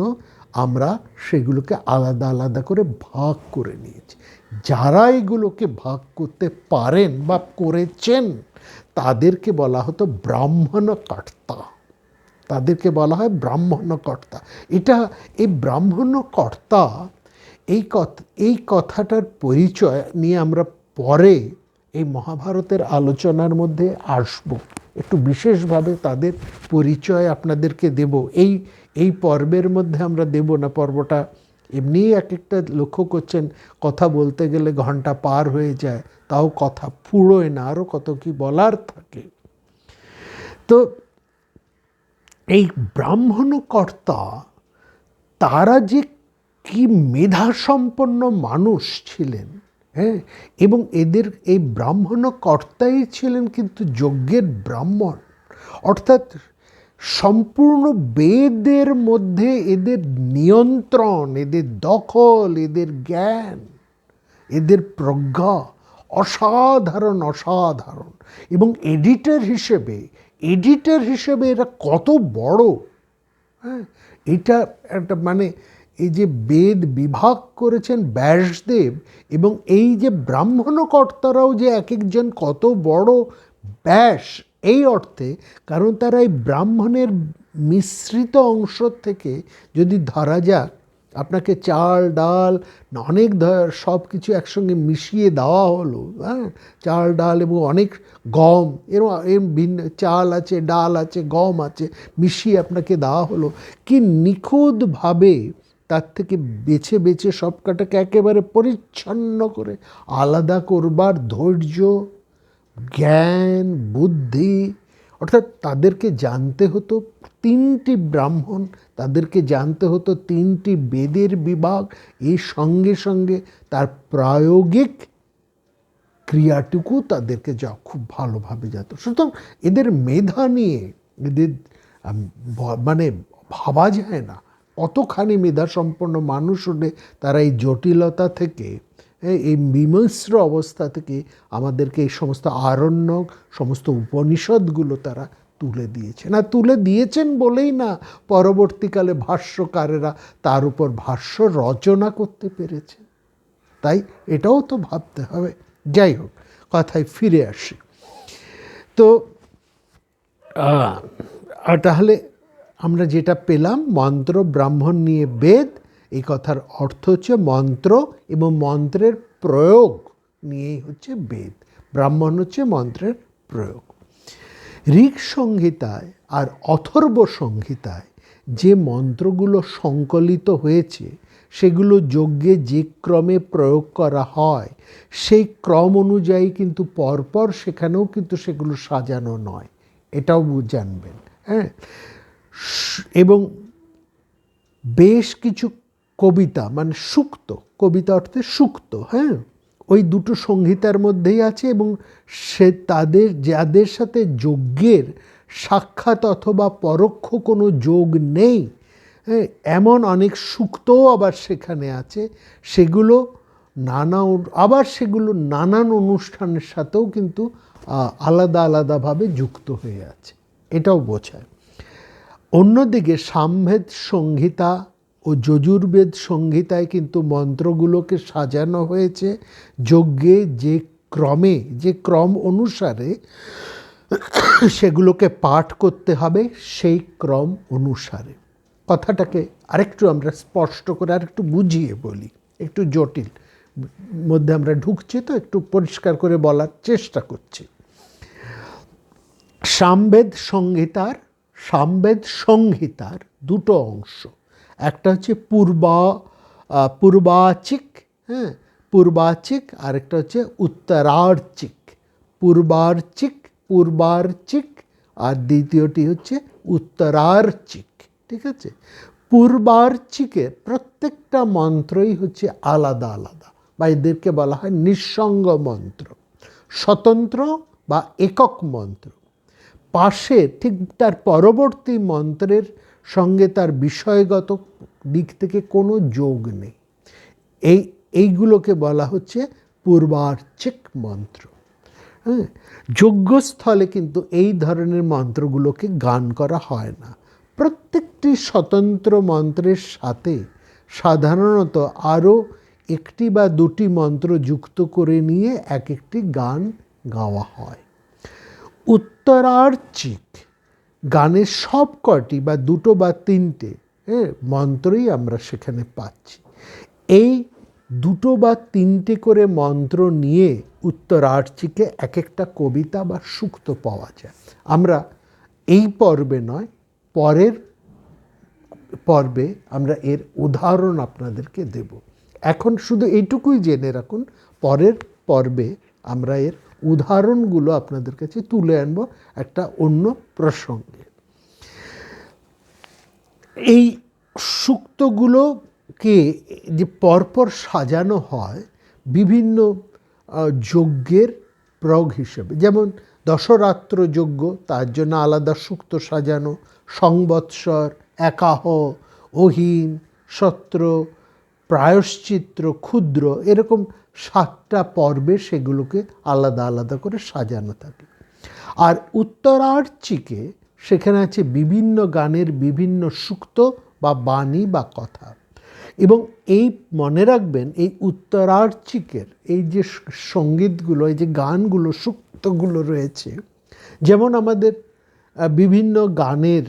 আমরা সেগুলোকে আলাদা আলাদা করে ভাগ করে নিয়েছি। যারা এগুলোকে ভাগ করতে পারেন বা করেছেন তাদেরকে বলা হতো ব্রাহ্মণকর্তা, তাদেরকে বলা হয় ব্রাহ্মণকর্তা। এই ব্রাহ্মণকর্তা এই কথাটার পরিচয় নিয়ে আমরা পরে এই মহাভারতের আলোচনার মধ্যে আসব, একটু বিশেষভাবে তাদের পরিচয় আপনাদেরকে দেব। এই পর্বের মধ্যে আমরা দেব না, পর্বটা এমনিই এক একটা লক্ষ্য করছেন কথা বলতে গেলে ঘন্টা পার হয়ে যায়, তাও কথা ফুরোয় না, আরও কত কি বলার থাকে। তো এই ব্রাহ্মণকর্তা তারা যে কি মেধাসম্পন্ন মানুষ ছিলেন, হ্যাঁ, এবং এই ব্রাহ্মণকর্তাই ছিলেন কিন্তু যজ্ঞের ব্রাহ্মণ, অর্থাৎ সম্পূর্ণ বেদের মধ্যে এদের নিয়ন্ত্রণ, এদের দখল, এদের জ্ঞান, এদের প্রজ্ঞা অসাধারণ অসাধারণ। এবং এডিটর হিসেবে এরা কত বড়, হ্যাঁ, এটা একটা মানে এই যে বেদ বিভাগ করেছেন ব্যাসদেব, এবং এই যে ব্রাহ্মণকর্তারাও যে এক একজন কত বড় ব্যাস, এই অর্থে কারণ তারা এই ব্রাহ্মণের মিশ্রিত অংশ থেকে, যদি ধরা যাক আপনাকে চাল ডাল অনেক সব কিছু একসঙ্গে মিশিয়ে দেওয়া হলো, হ্যাঁ, চাল ডাল এবং অনেক গম, এর ভিন্ন চাল আছে, ডাল আছে, গম আছে, মিশিয়ে আপনাকে দেওয়া হলো, কি নিখুঁতভাবে তার থেকে বেছে বেছে সব কটাকে একেবারে পরিচ্ছন্ন করে আলাদা করবার ধৈর্য, জ্ঞান, বুদ্ধি, অর্থাৎ তাদেরকে জানতে হতো তিনটি ব্রাহ্মণ, তাদেরকে জানতে হতো তিনটি বেদের বিভাগ, এই সঙ্গে সঙ্গে তার প্রায়োগিক ক্রিয়াটুকু তাদেরকে যা খুব ভালোভাবে যেত। সুতরাং এদের মেধা নিয়ে এদের মানে ভাবা যায় না কতখানি মেধাসম্পন্ন মানুষ হলে তারা এই জটিলতা থেকে, এই বিমিশ্র অবস্থা থেকে আমাদেরকে এই সমস্ত আরণ্যক, সমস্ত উপনিষদগুলো তারা তুলে দিয়েছেন। আর তুলে দিয়েছেন বলেই না পরবর্তীকালে ভাষ্যকারেরা তার উপর ভাষ্য রচনা করতে পেরেছেন। তাই এটাও তো ভাবতে হবে। যাই হোক, কথায় ফিরে আসি। তো তাহলে আমরা যেটা পেলাম, মন্ত্র ব্রাহ্মণ নিয়ে বেদ, এই কথার অর্থ হচ্ছে মন্ত্র এবং মন্ত্রের প্রয়োগ নিয়েই হচ্ছে বেদ, ব্রাহ্মণ হচ্ছে মন্ত্রের প্রয়োগ। ঋক সংহিতায় আর অথর্ব সংহিতায় যে মন্ত্রগুলো সংকলিত হয়েছে সেগুলো যজ্ঞে যে ক্রমে প্রয়োগ করা হয় সেই ক্রম অনুযায়ী কিন্তু পরপর সেখানেও কিন্তু সেগুলো সাজানো নয়, এটাও জানবেন, হ্যাঁ। এবং বেশ কিছু কবিতা, মানে সুক্ত, কবিতা অর্থে সুক্ত, হ্যাঁ, ওই দুটো সংহিতার মধ্যেই আছে, এবং যাদের সাথে যজ্ঞের সাক্ষাৎ অথবা পরোক্ষ কোনো যোগ নেই, হ্যাঁ, এমন অনেক সুক্তও আবার সেখানে আছে। সেগুলো নানান অনুষ্ঠানের সাথেও কিন্তু আলাদা আলাদাভাবে যুক্ত হয়ে আছে, এটাও বোঝায়। অন্যদিকে সামবেদ সংহিতা ও যজুর্বেদ সংহিতায় কিন্তু মন্ত্রগুলোকে সাজানো হয়েছে যজ্ঞে যে ক্রম অনুসারে সেগুলোকে পাঠ করতে হবে, সেই ক্রম অনুসারে। কথাটাকে আরেকটু আমরা স্পষ্ট করে আরেকটু বুঝিয়ে বলি, একটু জটিল মধ্যে আমরা ঢুকছি তো একটু পরিষ্কার করে বলার চেষ্টা করছি। সামবেদ সংহিতার দুটো অংশ, একটা হচ্ছে পূর্বাচিক, হ্যাঁ, পূর্বাচিক, আরেকটা হচ্ছে উত্তরার্চিক। পূর্বার্চিক আর দ্বিতীয়টি হচ্ছে উত্তরার্চিক, ঠিক আছে। পূর্বার্চিকের প্রত্যেকটা মন্ত্রই হচ্ছে আলাদা আলাদা, বা এদেরকে বলা হয় নিঃসঙ্গ মন্ত্র, স্বতন্ত্র বা একক মন্ত্র। পাশে ঠিক তার পরবর্তী মন্ত্রের সঙ্গে তার বিষয়গত দিক থেকে কোনো যোগ নেই, এইগুলোকে বলা হচ্ছে পূর্বার্চিক মন্ত্র, হ্যাঁ। যজ্ঞস্থলে কিন্তু এই ধরনের মন্ত্রগুলোকে গান করা হয় না, প্রত্যেকটি স্বতন্ত্র মন্ত্রের সাথে সাধারণত আরও একটি বা দুটি মন্ত্র যুক্ত করে নিয়ে এক একটি গান গাওয়া হয়। উত্তরার্চিক গানের সব কটি বা দুটো বা তিনটে মন্ত্রই আমরা সেখানে পাচ্ছি। এই দুটো বা তিনটে করে মন্ত্র নিয়ে উত্তরার্চিকে এক একটা কবিতা বা সূক্ত পাওয়া যায়। আমরা এই পর্বে নয়, পরের পর্বে আমরা এর উদাহরণ আপনাদেরকে দেব। এখন শুধু এইটুকুই জেনে রাখুন, পরের পর্বে আমরা এর উদাহরণগুলো আপনাদের কাছে তুলে আনবো একটা অন্য প্রসঙ্গে। এই সূক্তগুলোকে যে পরপর সাজানো হয় বিভিন্ন যজ্ঞের প্রয়োগ হিসেবে, যেমন দশরাত্র যজ্ঞ, তার জন্য আলাদা সূক্ত সাজানো, সংবৎসর, একাহ, অহিন, সত্র, প্রায়শ্চিত্র, ক্ষুদ্র, এরকম 7টা পর্বে সেগুলোকে আলাদা আলাদা করে সাজানো থাকে। আর উত্তরার্চিকে সেখানে আছে বিভিন্ন গানের বিভিন্ন সূক্ত বা বাণী বা কথা। এবং এই মনে রাখবেন, এই উত্তরার্চিকের এই যে সঙ্গীতগুলো, এই যে গানগুলো, সূক্তগুলো রয়েছে, যেমন আমাদের বিভিন্ন গানের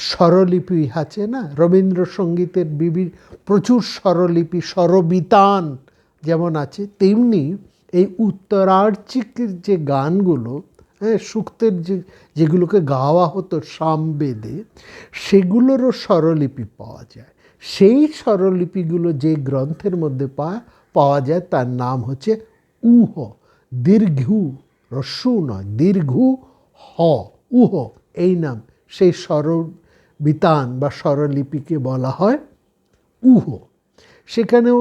স্বরলিপি আছে না, রবীন্দ্রসঙ্গীতের প্রচুর স্বরলিপি, স্বরবিতান যেমন আছে, তেমনি এই উত্তরার্চিকের যে গানগুলো, সূক্তের যেগুলোকে গাওয়া হতো সামবেদে, সেগুলোরও স্বরলিপি পাওয়া যায়। সেই স্বরলিপিগুলো যে গ্রন্থের মধ্যে পাওয়া যায় তার নাম হচ্ছে উহ, দীর্ঘু, রস্যু নয়, দীর্ঘু হ, উহ, এই নাম। সেই স্বরবিতান বা স্বরলিপিকে বলা হয় উহ। সেখানেও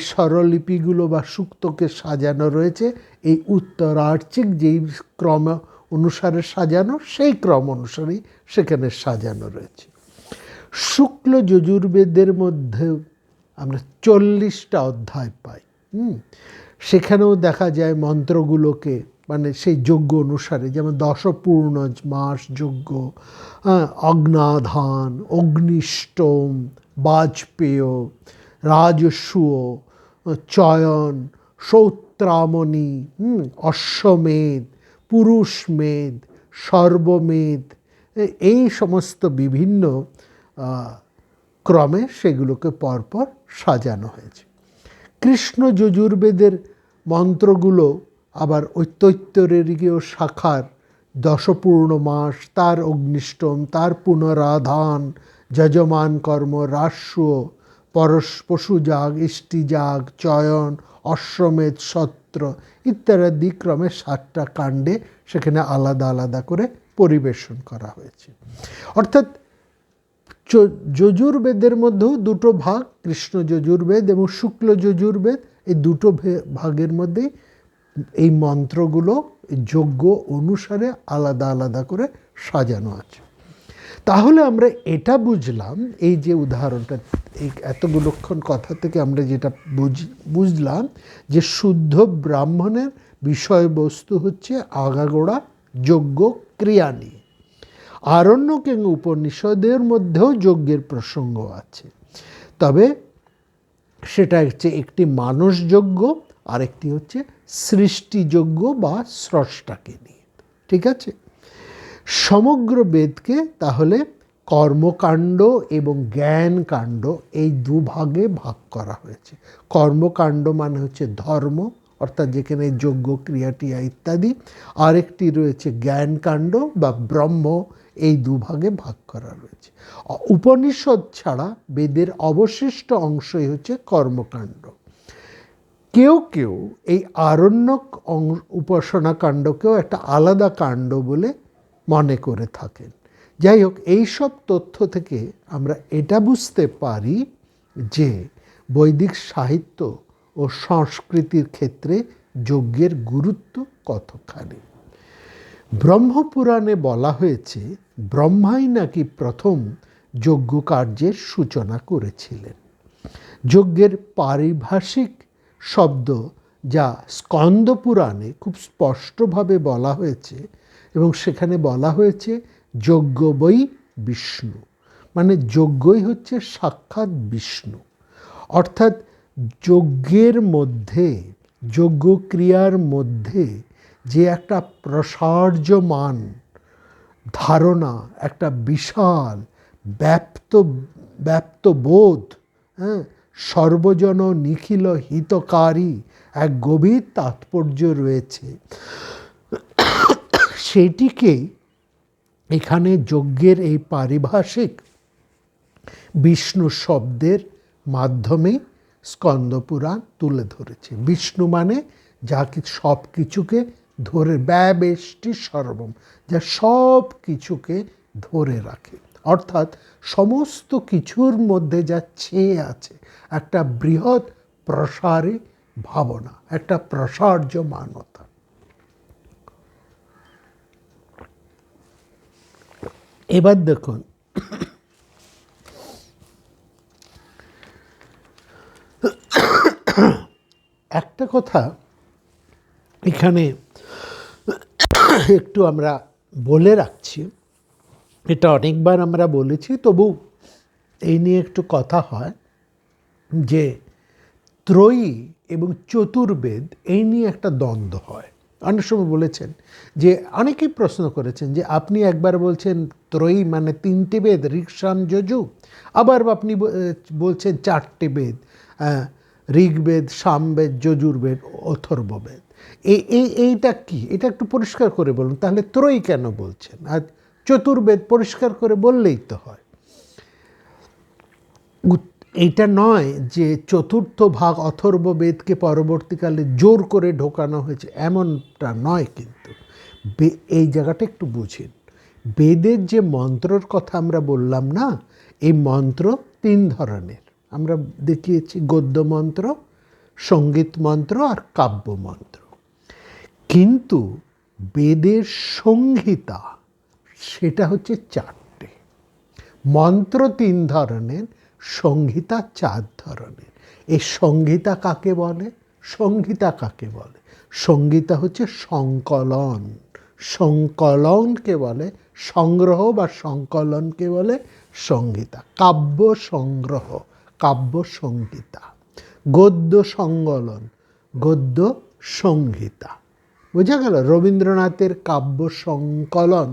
স্বরলিপিগুলো বা সূক্তকে সাজানো রয়েছে এই উত্তরার্চিক যেই ক্রম অনুসারে সাজানো, সেই ক্রম অনুসারেই সেখানে সাজানো রয়েছে। শুক্ল যজুর্বেদের মধ্যে আমরা 40টা অধ্যায় পাই। সেখানেও দেখা যায় মন্ত্রগুলোকে, মানে সেই যজ্ঞ অনুসারে, যেমন দশপূর্ণ মাস যজ্ঞ, অগ্নাধান, অগ্নিষ্টম, বাজপেয়, রাজস্বীয়, চয়ন, সৌত্রামণি, অশ্বমেধ, পুরুষমেধ, সর্বমেধ, এই সমস্ত বিভিন্ন ক্রমে সেগুলোকে পরপর সাজানো হয়েছে। কৃষ্ণ যজুর্বেদের মন্ত্রগুলো আবার ওই তৈত্তরীয় শাখার দশপূর্ণ মাস, তার অগ্নিষ্টম, তার পুনরাধান, যজমান কর্ম, রাস্য, পশুযাগ, ইষ্টিযাগ, চয়ন, অশ্বমেধ, সত্র ইত্যাদি ক্রমে 7টা কাণ্ডে সেখানে আলাদা আলাদা করে পরিবেশন করা হয়েছে। অর্থাৎ যজুর্বেদের মধ্যেও দুটো ভাগ, কৃষ্ণ যজুর্বেদ এবং শুক্ল যজুর্বেদ, এই দুটো ভাগের মধ্যেই এই মন্ত্রগুলো যজ্ঞ অনুসারে আলাদা আলাদা করে সাজানো আছে। তাহলে আমরা এটা বুঝলাম, এই যে উদাহরণটা, এই এতগুলোক্ষণ কথা থেকে আমরা যেটা বুঝলাম যে শুদ্ধ ব্রাহ্মণের বিষয়বস্তু হচ্ছে আগাগোড়া যজ্ঞ ক্রিয়া নিয়ে। আরণ্যক এবং উপনিষদের মধ্যেও যজ্ঞের প্রসঙ্গ আছে, তবে সেটা হচ্ছে একটি মানসযজ্ঞ, আরেকটি হচ্ছে সৃষ্টিযজ্ঞ বা স্রষ্টাকে নিয়ে। ঠিক আছে? সমগ্র বেদকে তাহলে কর্মকাণ্ড এবং জ্ঞানকাণ্ড এই দুভাগে ভাগ করা হয়েছে। কর্মকাণ্ড মানে হচ্ছে ধর্ম, অর্থাৎ যেখানে যজ্ঞ, ক্রিয়াটিয়া ইত্যাদি। আরেকটি রয়েছে জ্ঞানকাণ্ড বা ব্রহ্ম, এই দুভাগে ভাগ করা রয়েছে। উপনিষদ ছাড়া বেদের অবশিষ্ট অংশই হচ্ছে কর্মকাণ্ড। কেউ কেউ এই আরণ্যক উপাসনা কাণ্ডকেও একটা আলাদা কাণ্ড বলে মনে করে থাকেন। যাই হোক, এইসব তথ্য থেকে আমরা এটা বুঝতে পারি যে বৈদিক সাহিত্য ও সংস্কৃতির ক্ষেত্রে যজ্ঞের গুরুত্ব কতখানি। ব্রহ্মপুরাণে বলা হয়েছে ব্রহ্মাই নাকি প্রথম যজ্ঞ কার্যের সূচনা করেছিলেন। যজ্ঞের পারিভাষিক শব্দ যা স্কন্দ পুরাণে খুব স্পষ্টভাবে বলা হয়েছে, এবং সেখানে বলা হয়েছে যজ্ঞ বৈ বিষ্ণু, মানে যজ্ঞই হচ্ছে সাক্ষাৎ বিষ্ণু। অর্থাৎ যজ্ঞের মধ্যে, যজ্ঞক্রিয়ার মধ্যে যে একটা প্রসার্যমান ধারণা, একটা বিশাল ব্যাপ্ত বোধ, হ্যাঁ, সর্বজন নিখিল হিতকারী এক গভীর তাৎপর্য রয়েছে, সেটিকে এখানে যজ্ঞের এই পারিভাষিক বিষ্ণু শব্দের মাধ্যমে স্কন্দপুরাণ তুলে ধরেছে। বিষ্ণু মানে যা সব কিছুকে ধরে, ব্যবেষ্টি সর্বম, যা সব কিছুকে ধরে রাখে, অর্থাৎ সমস্ত কিছুর মধ্যে যা ছেয়ে আছে একটা বৃহৎ প্রসারী ভাবনা, একটা প্রসার্যমানতা। এবার দেখুন, একটা কথা এখানে একটু আমরা বলে রাখছি, এটা অনেকবার আমরা বলেছি, তবু এই নিয়ে একটু কথা হয় যে ত্রয়ী এবং চতুর্বেদ এই নিয়ে একটা দ্বন্দ্ব হয়। অনেক সময় বলেছেন যে, অনেকেই প্রশ্ন করেছেন যে আপনি একবার বলছেন ত্রয়ী মানে 3টে বেদ, ঋক সাম যজু, আবার আপনি বলছেন 4টে বেদ, ঋগ্বেদ, সামবেদ, যজুর্বেদ, অথর্ববেদ। এইটা কি? এটা একটু পরিষ্কার করে বলুন, তাহলে ত্রয়ী কেন বলছেন? আর চতুর্বেদ পরিষ্কার করে বললেই তো হয়। এইটা নয় যে চতুর্থ ভাগ অথর্ববেদকে পরবর্তীকালে জোর করে ঢোকানো হয়েছে, এমনটা নয়। কিন্তু এই জায়গাটা একটু বুঝেন। বেদের যে মন্ত্রর কথা আমরা বললাম না, এই মন্ত্র 3 ধরনের আমরা দেখিয়েছি, গদ্য মন্ত্র, সঙ্গীত মন্ত্র আর কাব্য মন্ত্র। কিন্তু বেদের সংহিতা সেটা হচ্ছে 4টে। মন্ত্র 3 ধরনের, সংহিতা 4 ধরনের। এই সংহিতা কাকে বলে? সংহিতা কাকে বলে? সংহিতা হচ্ছে সংকলন। সংকলনকে বলে সংগ্রহ, বা সংকলনকে বলে সংহিতা। কাব্য সংগ্রহ, কাব্য সংহিতা। গদ্য সংকলন, গদ্য সংহিতা। বোঝা গেল? রবীন্দ্রনাথের কাব্য সংকলন,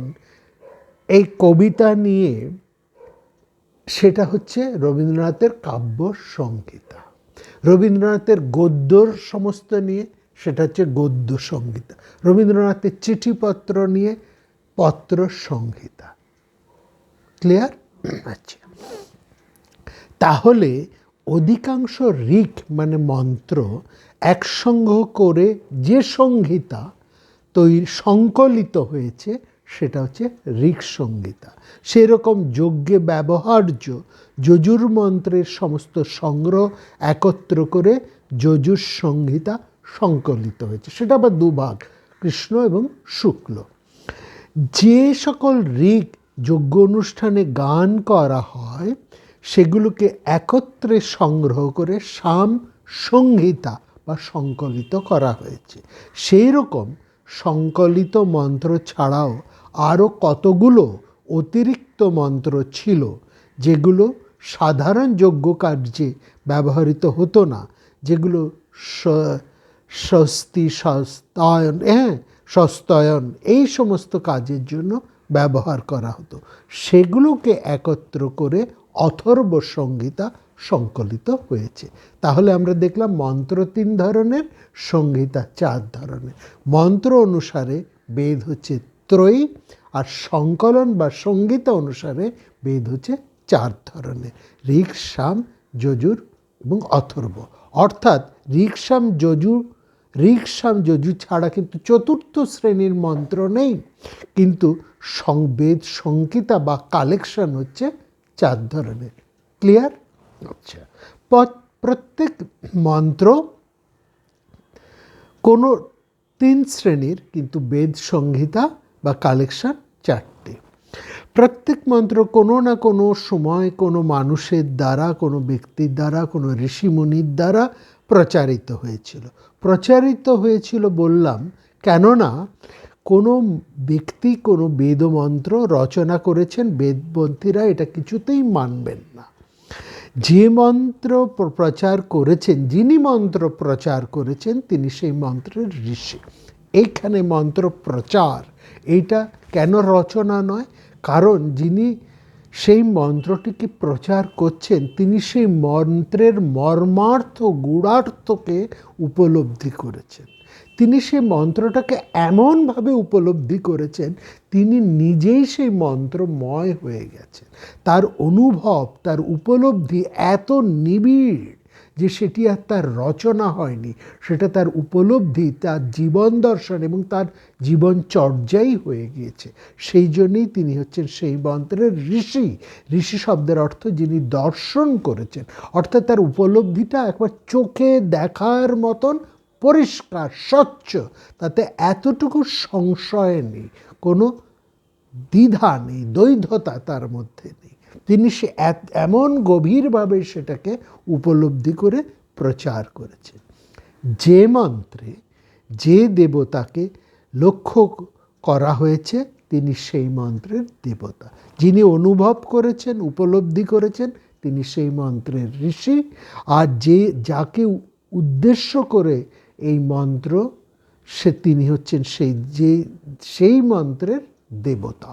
এই কবিতা নিয়ে, সেটা হচ্ছে রবীন্দ্রনাথের কাব্য সংহিতা। রবীন্দ্রনাথের গদ্যর সমস্ত নিয়ে, সেটা হচ্ছে গদ্য সংহিতা। রবীন্দ্রনাথের চিঠিপত্র নিয়ে পত্র সংহিতা। ক্লিয়ার? আচ্ছা, তাহলে অধিকাংশ ঋক মানে মন্ত্র একসঙ্গ করে যে সংহিতা সংকলিত হয়েছে সেটা হচ্ছে ঋক সংহিতা। সেরকম যজ্ঞে ব্যবহার্য যজুর মন্ত্রের সমস্ত সংগ্রহ একত্র করে যজুর সংহিতা সংকলিত হয়েছে। সেটা আবার 2 ভাগ, কৃষ্ণ এবং শুক্ল। যে সকল ঋক যজ্ঞ অনুষ্ঠানে গান করা হয় সেগুলোকে একত্রে সংগ্রহ করে সাম সংহিতা বা সংকলিত করা হয়েছে। সেই রকম সংকলিত মন্ত্র ছাড়াও আরও কতগুলো অতিরিক্ত মন্ত্র ছিল যেগুলো সাধারণ যজ্ঞ কার্যে ব্যবহৃত হতো না, যেগুলো স্বস্তি, সস্তায়ন, সস্তয়ন, এই সমস্ত কাজের জন্য ব্যবহার করা হতো। সেগুলোকে একত্র করে অথর্ব সংহিতা সংকলিত হয়েছে। তাহলে আমরা দেখলাম মন্ত্র 3 ধরনের, সংহিতা 4 ধরনের। মন্ত্র অনুসারে বেদ হচ্ছে ত্রয়ী, আর সংকলন বা সংহিতা অনুসারে বেদ হচ্ছে 4 ধরনের, ঋক, সাম, যজুর এবং অথর্ব। অর্থাৎ ঋক, সাম, যজুর ছাড়া কিন্তু 4র্থ শ্রেণীর মন্ত্র নেই, কিন্তু বেদ সংহিতা বা কালেকশন হচ্ছে 4 ধরনের। ক্লিয়ার? আচ্ছা, প্রত্যেক মন্ত্র কোনো 3 শ্রেণীর, কিন্তু বেদ সংহিতা বা কালেকশন 4টে। প্রত্যেক মন্ত্র কোনো না কোনো সময় কোনো মানুষের দ্বারা, কোনো ব্যক্তির দ্বারা, কোনো ঋষিমুনির দ্বারা প্রচারিত হয়েছিল। প্রচারিত হয়েছিল বললাম কেননা কোনো ব্যক্তি কোনো বেদমন্ত্র রচনা করেছেন, বেদপন্থীরা এটা কিছুতেই মানবেন না। যে মন্ত্র প্রচার করেছেন, যিনি মন্ত্র প্রচার করেছেন, তিনি সেই মন্ত্রের ঋষি। এইখানে মন্ত্র প্রচার, এইটা কেন রচনা নয়? কারণ যিনি সেই মন্ত্রটিকে প্রচার করছেন, তিনি সেই মন্ত্রের মর্মার্থ, গূঢ়ার্থকে উপলব্ধি করেছেন। তিনি সেই মন্ত্রটাকে এমনভাবে উপলব্ধি করেছেন, তিনি নিজেই সেই মন্ত্রময় হয়ে গেছেন। তার অনুভব, তার উপলব্ধি এত নিবিড় যে সেটি আর তার রচনা হয়নি, সেটা তার উপলব্ধি, তার জীবন দর্শন এবং তার জীবনচর্যাই হয়ে গিয়েছে। সেই জন্যই তিনি হচ্ছেন সেই মন্ত্রের ঋষি। ঋষি শব্দের অর্থ যিনি দর্শন করেছেন, অর্থাৎ তার উপলব্ধিটা একবার চোখে দেখার মতন পরিষ্কার, স্বচ্ছ, তাতে এতটুকু সংশয় নেই, কোনো দ্বিধা নেই, দ্বৈধতা তার মধ্যে নেই। তিনি সে এমন গভীরভাবে সেটাকে উপলব্ধি করে প্রচার করেছেন। যে মন্ত্রে যে দেবতাকে লক্ষ্য করা হয়েছে, তিনি সেই মন্ত্রের দেবতা। যিনি অনুভব করেছেন, উপলব্ধি করেছেন, তিনি সেই মন্ত্রের ঋষি। আর যাকে উদ্দেশ্য করে এই মন্ত্র, তিনি হচ্ছেন সেই মন্ত্রের দেবতা।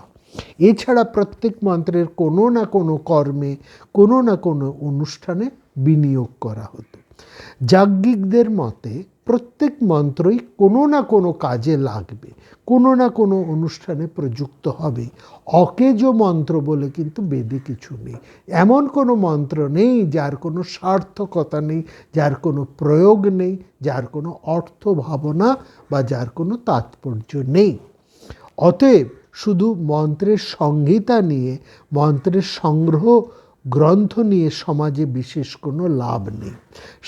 এছাড়া প্রত্যেক মন্ত্রের কোনো না কোনো কর্মে, কোনো না কোনো অনুষ্ঠানে বিনিয়োগ করা হতো। যাজ্ঞিকদের মতে প্রত্যেক মন্ত্রই কোনো না কোনো কাজে লাগবে, কোনো না কোনো অনুষ্ঠানে প্রযুক্ত হবে। অকেজ মন্ত্র বলে কিন্তু বেদে কিছু নেই। এমন কোনো মন্ত্র নেই যার কোনো সার্থকতা নেই, যার কোনো প্রয়োগ নেই, যার কোনো অর্থ ভাবনা বা যার কোনো তাৎপর্য নেই। অতএব শুধু মন্ত্রের সংহিতা নিয়ে, মন্ত্রের সংগ্রহ গ্রন্থ নিয়ে সমাজে বিশেষ কোনো লাভ নেই।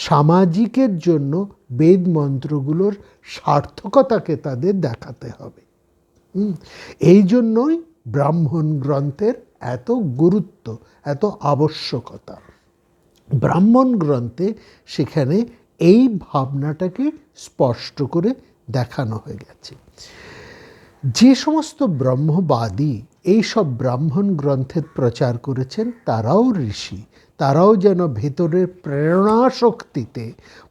সামাজিকের জন্য বেদ মন্ত্রগুলোর সার্থকতাকে তাদের দেখাতে হবে। এই জন্যই ব্রাহ্মণ গ্রন্থের এত গুরুত্ব, এত আবশ্যকতা। ব্রাহ্মণ গ্রন্থে সেখানে এই ভাবনাটাকে স্পষ্ট করে দেখানো হয়ে গেছে। যে সমস্ত ব্রহ্মবাদী এই সব ব্রাহ্মণ গ্রন্থের প্রচার করেছেন, তারাও ঋষি। তারাও যেন ভেতরের প্রেরণা শক্তিতে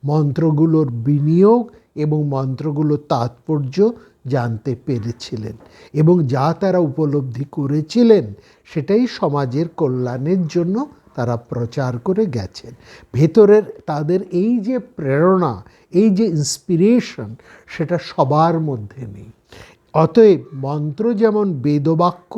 মন্ত্রগুলোর বিনিয়োগ এবং মন্ত্রগুলোর তাৎপর্য জানতে পেরেছিলেন, এবং যা তারা উপলব্ধি করেছিলেন সেটাই সমাজের কল্যাণের জন্য তারা প্রচার করে গেছেন। ভেতরের তাদের এই যে প্রেরণা, এই যে ইন্সপিরেশন, সেটা সবার মধ্যে নেই। অতএব মন্ত্র যেমন বেদবাক্য,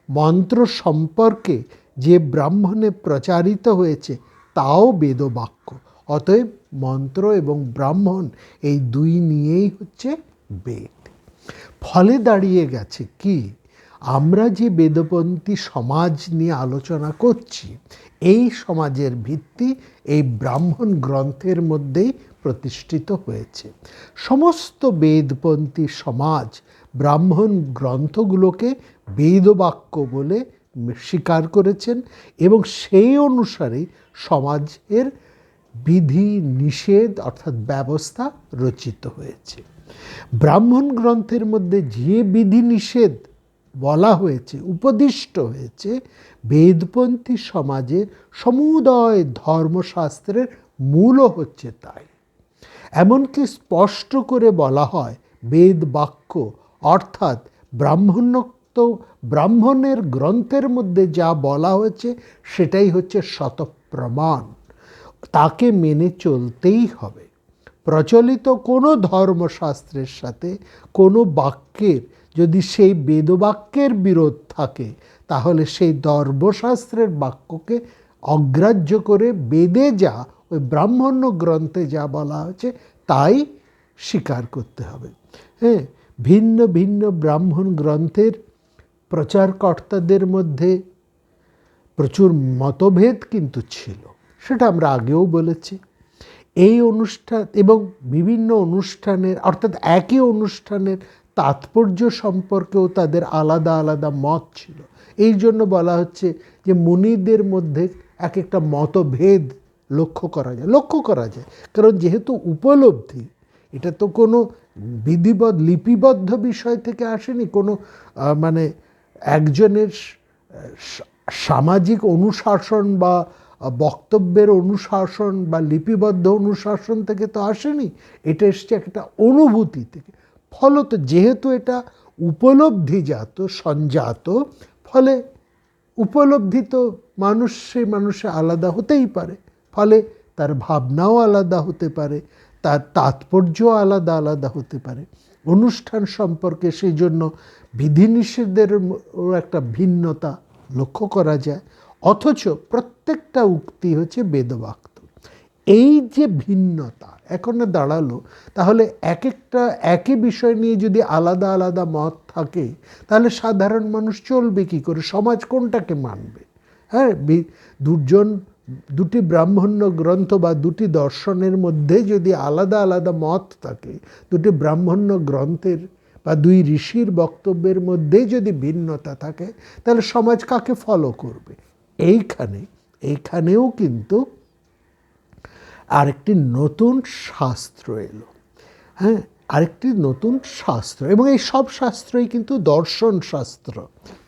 মন্ত্র সম্পর্কে যে ব্রাহ্মণে প্রচারিত হয়েছে তাও বেদবাক্য। অতএব মন্ত্র এবং ব্রাহ্মণ এই দুই নিয়েই হচ্ছে বেদ। ফলে দাঁড়িয়ে গেছে কি, আমরা যে বেদপন্থী সমাজ নিয়ে আলোচনা করছি, এই সমাজের ভিত্তি এই ব্রাহ্মণ গ্রন্থের মধ্যেই প্রতিষ্ঠিত হয়েছে। সমস্ত বেদপন্থী সমাজ ব্রাহ্মণ গ্রন্থগুলোকে বেদবাক্য বলে স্বীকার করেছেন, এবং সেই অনুসারে সমাজের বিধি নিষেধ অর্থাৎ ব্যবস্থা রচিত হয়েছে। ব্রাহ্মণ গ্রন্থের মধ্যে যে বিধি নিষেধ বলা হয়েছে, উপদিষ্ট হয়েছে, বেদপন্থী সমাজে সমুদয় ধর্মশাস্ত্রের মূলও হচ্ছে তাই। এমনকি স্পষ্ট করে বলা হয়, বেদ বাক্য অর্থাৎ ব্রাহ্মণের গ্রন্থের মধ্যে যা বলা হয়েছে সেটাই হচ্ছে শতপ্রমাণ, তাকে মেনে চলতেই হবে। প্রচলিত কোনো ধর্মশাস্ত্রের সাথে কোনো বাক্যের যদি সেই বেদবাক্যের বিরোধ থাকে, তাহলে সেই ধর্মশাস্ত্রের বাক্যকে অগ্রাহ্য করে বেদে যা, ওই ব্রাহ্মণ্য গ্রন্থে যা বলা হয়েছে তাই স্বীকার করতে হবে। হ্যাঁ, ভিন্ন ভিন্ন ব্রাহ্মণ গ্রন্থের প্রচারকর্তাদের মধ্যে প্রচুর মতভেদ কিন্তু ছিল, সেটা আমরা আগেও বলেছি। এই অনুষ্ঠান এবং বিভিন্ন অনুষ্ঠানের অর্থাৎ একই অনুষ্ঠানের তাৎপর্য সম্পর্কেও তাদের আলাদা আলাদা মত ছিল। এই জন্য বলা হচ্ছে যে মুনিদের মধ্যে এক একটা মতভেদ লক্ষ্য করা যায়। কারণ যেহেতু উপলব্ধি, এটা তো কোনো লিপিবদ্ধ বিষয় থেকে আসেনি, কোনো মানে একজনের সামাজিক অনুশাসন বা বক্তব্যের অনুশাসন বা লিপিবদ্ধ অনুশাসন থেকে তো আসেনি, এটা এসছে একটা অনুভূতি থেকে। ফলত যেহেতু এটা উপলব্ধিজাত, সঞ্জাত, ফলে উপলব্ধি তো মানুষে আলাদা হতেই পারে, ফলে তার ভাবনাও আলাদা হতে পারে, তার তাৎপর্যও আলাদা আলাদা হতে পারে। অনুষ্ঠান সম্পর্কে সেই জন্য বিধিনিষেধের একটা ভিন্নতা লক্ষ্য করা যায়, অথচ প্রত্যেকটা উক্তি হচ্ছে বেদবাক্য। এই যে ভিন্নতা এখন দাঁড়ালো, তাহলে একই বিষয় নিয়ে যদি আলাদা আলাদা মত থাকে, তাহলে সাধারণ মানুষ চলবে কী করে, সমাজ কোনটাকে মানবে? হ্যাঁ, দুটি ব্রাহ্মণ্য গ্রন্থ বা দুটি দর্শনের মধ্যে যদি আলাদা আলাদা মত থাকে, দুটি ব্রাহ্মণ্য গ্রন্থের বা দুই ঋষির বক্তব্যের মধ্যে যদি ভিন্নতা থাকে, তাহলে সমাজ কাকে ফলো করবে? এইখানেও কিন্তু আরেকটি নতুন শাস্ত্র এলো। হ্যাঁ, আরেকটি নতুন শাস্ত্র, এবং এই সব শাস্ত্রই কিন্তু দর্শন শাস্ত্র।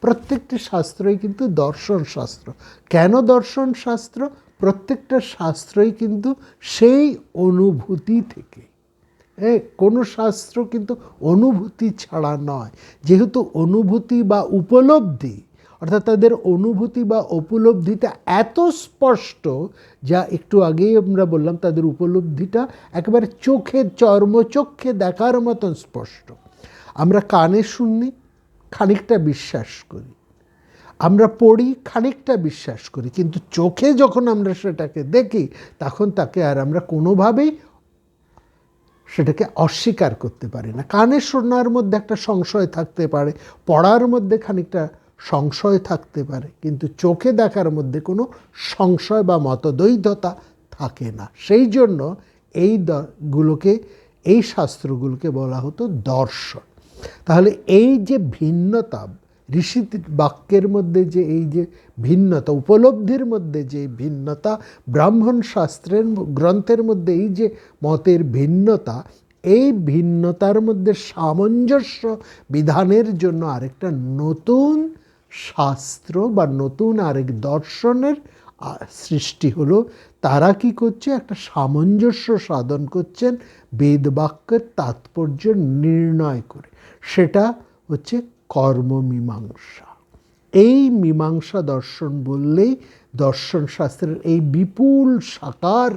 প্রত্যেকটি শাস্ত্রই কিন্তু দর্শন শাস্ত্র। কেন দর্শন শাস্ত্র? প্রত্যেকটা শাস্ত্রই কিন্তু সেই অনুভূতি থেকে। কোনো শাস্ত্র কিন্তু অনুভূতি ছাড়া নয়। যেহেতু অনুভূতি বা উপলব্ধি, অর্থাৎ তাদের অনুভূতি বা উপলব্ধিটা এত স্পষ্ট, যা একটু আগেই আমরা বললাম, তাদের উপলব্ধিটা একেবারে চর্মচক্ষে দেখার মতন স্পষ্ট। আমরা কানে শুনি, খানিকটা বিশ্বাস করি, আমরা পড়ি, খানিকটা বিশ্বাস করি, কিন্তু চোখে যখন আমরা সেটাকে দেখি, তখন তাকে আর আমরা কোনোভাবেই সেটাকে অস্বীকার করতে পারি না। কানে শোনার মধ্যে একটা সংশয় থাকতে পারে, পড়ার মধ্যে খানিকটা সংশয় থাকতে পারে, কিন্তু চোখে দেখার মধ্যে কোনো সংশয় বা মতদ্বৈধতা থাকে না। সেই জন্য এই শাস্ত্রগুলোকে বলা হতো দর্শন। তাহলে এই যে ভিন্নতা, ঋষি বাক্যের মধ্যে যে এই যে ভিন্নতা, উপলব্ধির মধ্যে যে ভিন্নতা, ব্রাহ্মণ শাস্ত্রের গ্রন্থের মধ্যে এই যে মতের ভিন্নতা, এই ভিন্নতার মধ্যে সামঞ্জস্য বিধানের জন্য আরেকটা নতুন শাস্ত্র বা নতুন আরেক দর্শনের সৃষ্টি হলো। তারা কি করছে? একটা সামঞ্জস্য সাধন করছেন বেদবাক্যের তাৎপর্য নির্ণয় করে। সেটা হচ্ছে কর্মমীমাংসা। এই মীমাংসা দর্শন বললেই দর্শন শাস্ত্রের এই বিপুল শাখার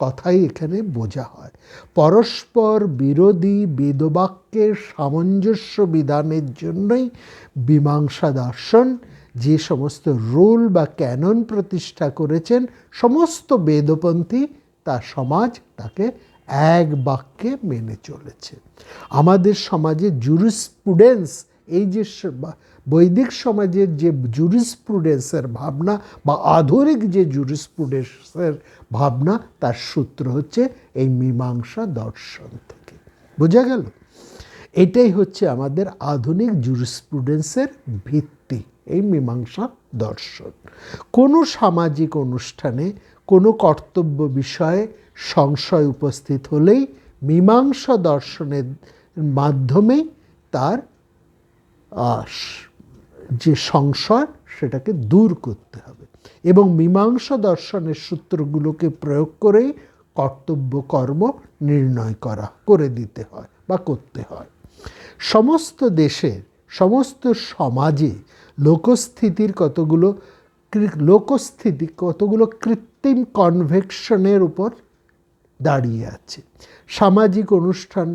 কথাই এখানে বোঝা হয়। পরস্পর বিরোধী বেদবাক্যের সামঞ্জস্য বিধানের জন্যই মীমাংসা দর্শন যে সমস্ত রুল বা ক্যানন প্রতিষ্ঠা করেছেন, সমস্ত বেদপন্থী তার সমাজ তাকে এক বাক্যে মেনে চলেছে। আমাদের সমাজে জুরিসপ্রুডেন্স, এই যে বৈদিক সমাজের যে জুরিসপ্রুডেন্সের ভাবনা বা আধুনিক যে জুরিসপ্রুডেন্সের ভাবনা, তার সূত্র হচ্ছে এই মীমাংসা দর্শন থেকে। বোঝা গেল? এটাই হচ্ছে আমাদের আধুনিক জুরিসপ্রুডেন্সের ভিত্তি, এই মীমাংসা দর্শন। কোনো সামাজিক অনুষ্ঠানে কোনো কর্তব্য বিষয়ে সংশয় উপস্থিত হলেই মীমাংসা দর্শনের মাধ্যমেই তার যে সংশয় সেটাকে দূর করতে হবে, এবং মীমাংসা দর্শনের সূত্রগুলোকে প্রয়োগ করেই কর্তব্য কর্ম নির্ণয় করে দিতে হয় বা করতে হয়। সমস্ত দেশের, সমস্ত সমাজে লোকস্থিতি কতগুলো কৃত্রিম কনভেকশনের উপর দাঁড়িয়ে আছে। সামাজিক অনুষ্ঠান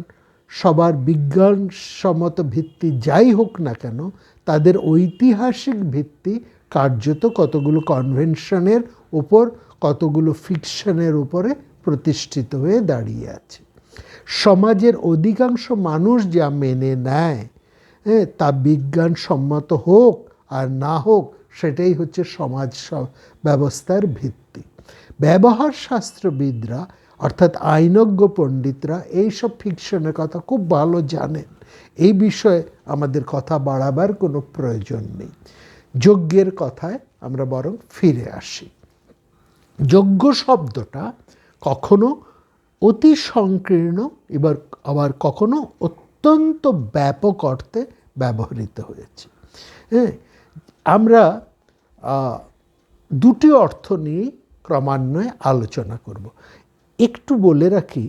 সবার বিজ্ঞানসম্মত ভিত্তি যাই হোক না কেন, তাদের ঐতিহাসিক ভিত্তি কার্যত কতগুলো কনভেনশনের উপর, কতগুলো ফিকশনের উপরে প্রতিষ্ঠিত হয়ে দাঁড়িয়ে আছে। সমাজের অধিকাংশ মানুষ যা মেনে নেয়, তা বিজ্ঞানসম্মত হোক আর না হোক, সেটাই হচ্ছে সমাজ ব্যবস্থার ভিত্তি। ব্যবহার শাস্ত্রবিদরা, অর্থাৎ আইনজ্ঞ পণ্ডিতরা এইসব ফিকশনের কথা খুব ভালো জানেন। এই বিষয়ে আমাদের কথা বাড়াবার কোনো প্রয়োজন নেই। যজ্ঞের কথায় আমরা বরং ফিরে আসি। যজ্ঞ শব্দটা কখনো অতি সংকীর্ণ এবার আবার কখনো অত্যন্ত ব্যাপক অর্থে ব্যবহৃত হয়েছে। হ্যাঁ, আমরা দুটি অর্থ নিয়ে ক্রমান্বয়ে আলোচনা করব। একটু বলে রাখি,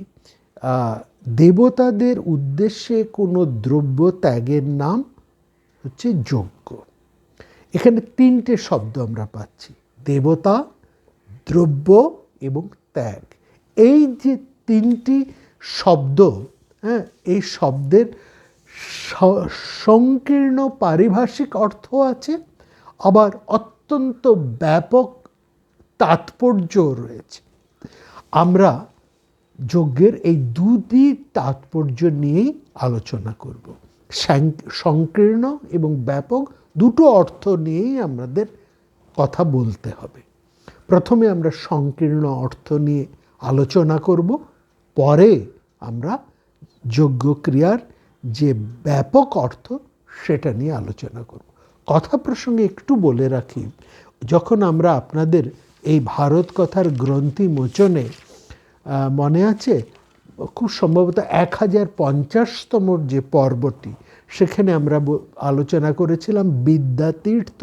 দেবতাদের উদ্দেশ্যে কোনো দ্রব্য ত্যাগের নাম হচ্ছে যজ্ঞ। এখানে তিনটে শব্দ আমরা পাচ্ছি, দেবতা, দ্রব্য এবং ত্যাগ। এই যে তিনটি শব্দ, হ্যাঁ, এই শব্দের সংকীর্ণ পারিভাষিক অর্থ আছে, আবার অত্যন্ত ব্যাপক তাৎপর্য রয়েছে। আমরা যজ্ঞের এই দুটি তাৎপর্য নিয়েই আলোচনা করব। সংকীর্ণ এবং ব্যাপক দুটো অর্থ নিয়েই আমাদের কথা বলতে হবে। প্রথমে আমরা সংকীর্ণ অর্থ নিয়ে আলোচনা করব, পরে আমরা যজ্ঞক্রিয়ার যে ব্যাপক অর্থ সেটা নিয়ে আলোচনা করব। কথা প্রসঙ্গে একটু বলে রাখি, যখন আমরা আপনাদের এই ভারত কথার গ্রন্থি মোচনে, মনে আছে খুব সম্ভবত 1050তম যে পর্বটি, সেখানে আমরা আলোচনা করেছিলাম বিদ্যাতীর্থ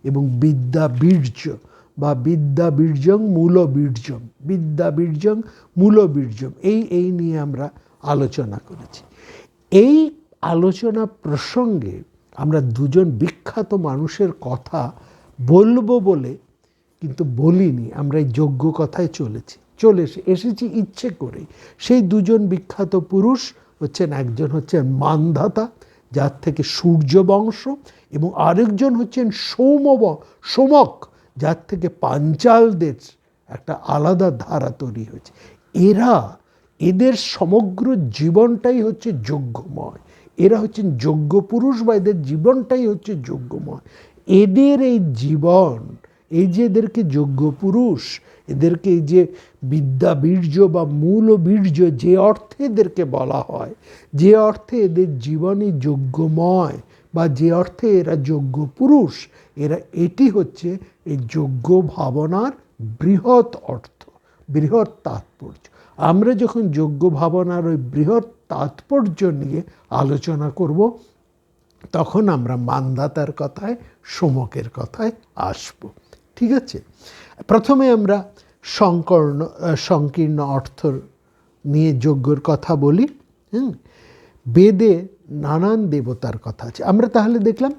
এবং বিদ্যাবীর্য বা বিদ্যাবীর্যং মূলবীর্যম, বিদ্যাবীর্যং মূলবীর্যম, এই নিয়ে আমরা আলোচনা করেছি। এই আলোচনা প্রসঙ্গে আমরা দুজন বিখ্যাত মানুষের কথা বলবো বলে কিন্তু বলিনি, আমরা এই যজ্ঞ কথায় এসেছি ইচ্ছে করে। সেই দুজন বিখ্যাত পুরুষ হচ্ছেন, একজন হচ্ছেন মান্ধাতা, যার থেকে সূর্য বংশ, এবং আরেকজন হচ্ছেন সোমক, যার থেকে পাঞ্চালদের একটা আলাদা ধারা তৈরি হয়েছে। এদের সমগ্র জীবনটাই হচ্ছে যজ্ঞময়। এরা হচ্ছেন যজ্ঞ পুরুষ, বা এদের জীবনটাই হচ্ছে যজ্ঞময়। এদের এই জীবন, এই যে এদেরকে যজ্ঞ পুরুষ, এদেরকে এই যে বিদ্যাবীর্য বা মূল বীর্য যে অর্থে এদেরকে বলা হয়, যে অর্থে এদের জীবনই যজ্ঞময় বা যে অর্থে এরা যজ্ঞ পুরুষ, এটি হচ্ছে এই যজ্ঞ ভাবনার বৃহৎ অর্থ, বৃহৎ তাৎপর্য। আমরা যখন যজ্ঞ ভাবনার ওই বৃহৎ তাৎপর্য নিয়ে আলোচনা করব, তখন আমরা মান্ধাতার কথায়, সোমকের কথায় আসব। ঠিক আছে, প্রথমে আমরা সংকীর্ণ অর্থ নিয়ে যজ্ঞর কথা বলি। বেদে নানান দেবতার কথা আছে। আমরা তাহলে দেখলাম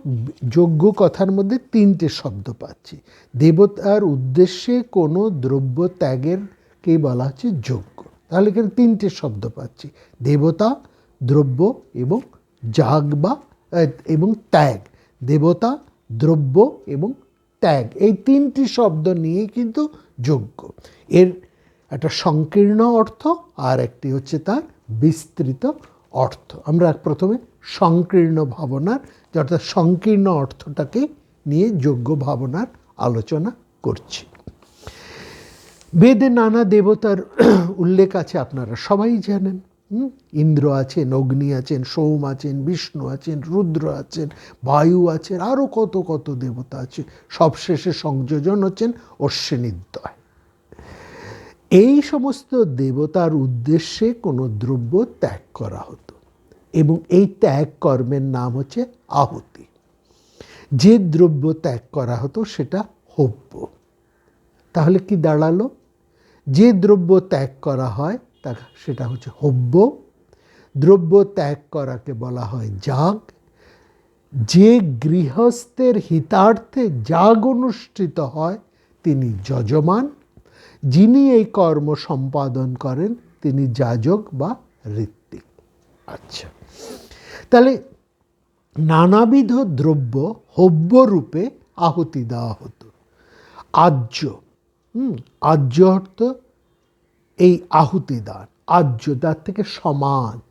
যজ্ঞ কথার মধ্যে তিনটে শব্দ পাচ্ছি। দেবতার উদ্দেশ্যে কোনো দ্রব্য ত্যাগেরকে বলা হচ্ছে যজ্ঞ। তাহলে এখানে তিনটে শব্দ পাচ্ছি, দেবতা, দ্রব্য এবং যাগ বা এবং ত্যাগ। দেবতা, দ্রব্য এবং ত্যাগ, এই তিনটি শব্দ নিয়ে কিন্তু যজ্ঞ। এর একটা সংকীর্ণ অর্থ আর একটি হচ্ছে তার বিস্তৃত অর্থ। আমরা প্রথমে সংকীর্ণ ভাবনার, অর্থাৎ সংকীর্ণ অর্থটাকে নিয়ে যজ্ঞ ভাবনার আলোচনা করছি। বেদে নানা দেবতার উল্লেখ আছে, আপনারা সবাই জানেন। ইন্দ্র আছেন, অগ্নি আছেন, সোম আছেন, বিষ্ণু আছেন, রুদ্র আছেন, বায়ু আছেন, আরও কত কত দেবতা আছে। সবশেষে সংযোজন হচ্ছেন অশ্বিনীদ্বয়। এই সমস্ত দেবতার উদ্দেশ্যে কোনো দ্রব্য ত্যাগ করা হতো, এবং এই ত্যাগ কর্মের নাম হচ্ছে আহুতি। যে দ্রব্য ত্যাগ করা হতো সেটা হব্য। তাহলে কি দাঁড়ালো? যে দ্রব্য ত্যাগ করা হয় সেটা হচ্ছে হব্য। দ্রব্য ত্যাগ করাকে বলা হয় যাগ। যে গৃহস্থের হিতার্থে যাগ অনুষ্ঠিত হয় তিনি যজমান। যিনি এই কর্ম সম্পাদন করেন তিনি যাজক বা ঋত্বিক। আচ্ছা, তাহলে নানাবিধ দ্রব্য হব্য রূপে আহুতি দেওয়া হতো। আজ্য, আজ্য অর্থ এই আহুতি দান। আজ্য, তার থেকে সমাজ,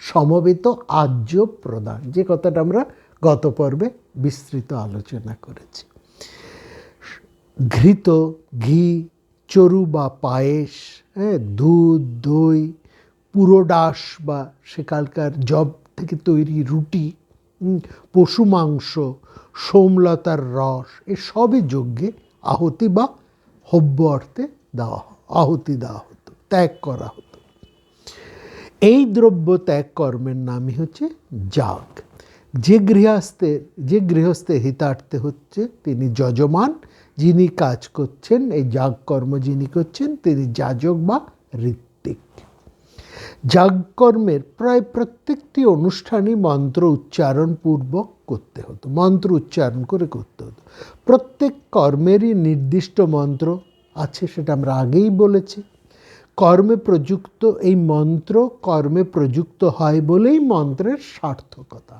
সমবেত আজ্য প্রদান, যে কথাটা আমরা গত পর্বে বিস্তৃত আলোচনা করেছি। ঘৃত, ঘি, চরু বা পায়েস, দুধ, দই, পুরোডাস বা সেকালকার জব থেকে তৈরি রুটি, পশু মাংস, সোমলতার রস, এসবই যজ্ঞে আহুতি বা হব্য অর্থে আহুতি দেওয়া হতো, ত্যাগ করা হতো। এই দ্রব্য ত্যাগ কর্মের নামই হচ্ছে যাগ। যে গৃহস্থের হিতার্থে হচ্ছে তিনি যজমান, যিনি কাজ করছেন এই যাগ কর্ম যিনি করছেন তিনি যাজক বা ঋত্বিক। যাগকর্মের প্রায় প্রত্যেকটি অনুষ্ঠানই মন্ত্র উচ্চারণ পূর্বক করতে হতো, মন্ত্র উচ্চারণ করে করতে হতো। প্রত্যেক কর্মেরই নির্দিষ্ট মন্ত্র আছে, সেটা আমরা আগেই বলেছি। কর্মে প্রযুক্ত এই মন্ত্র কর্মে প্রযুক্ত হয় বলেই মন্ত্রের সার্থকতা।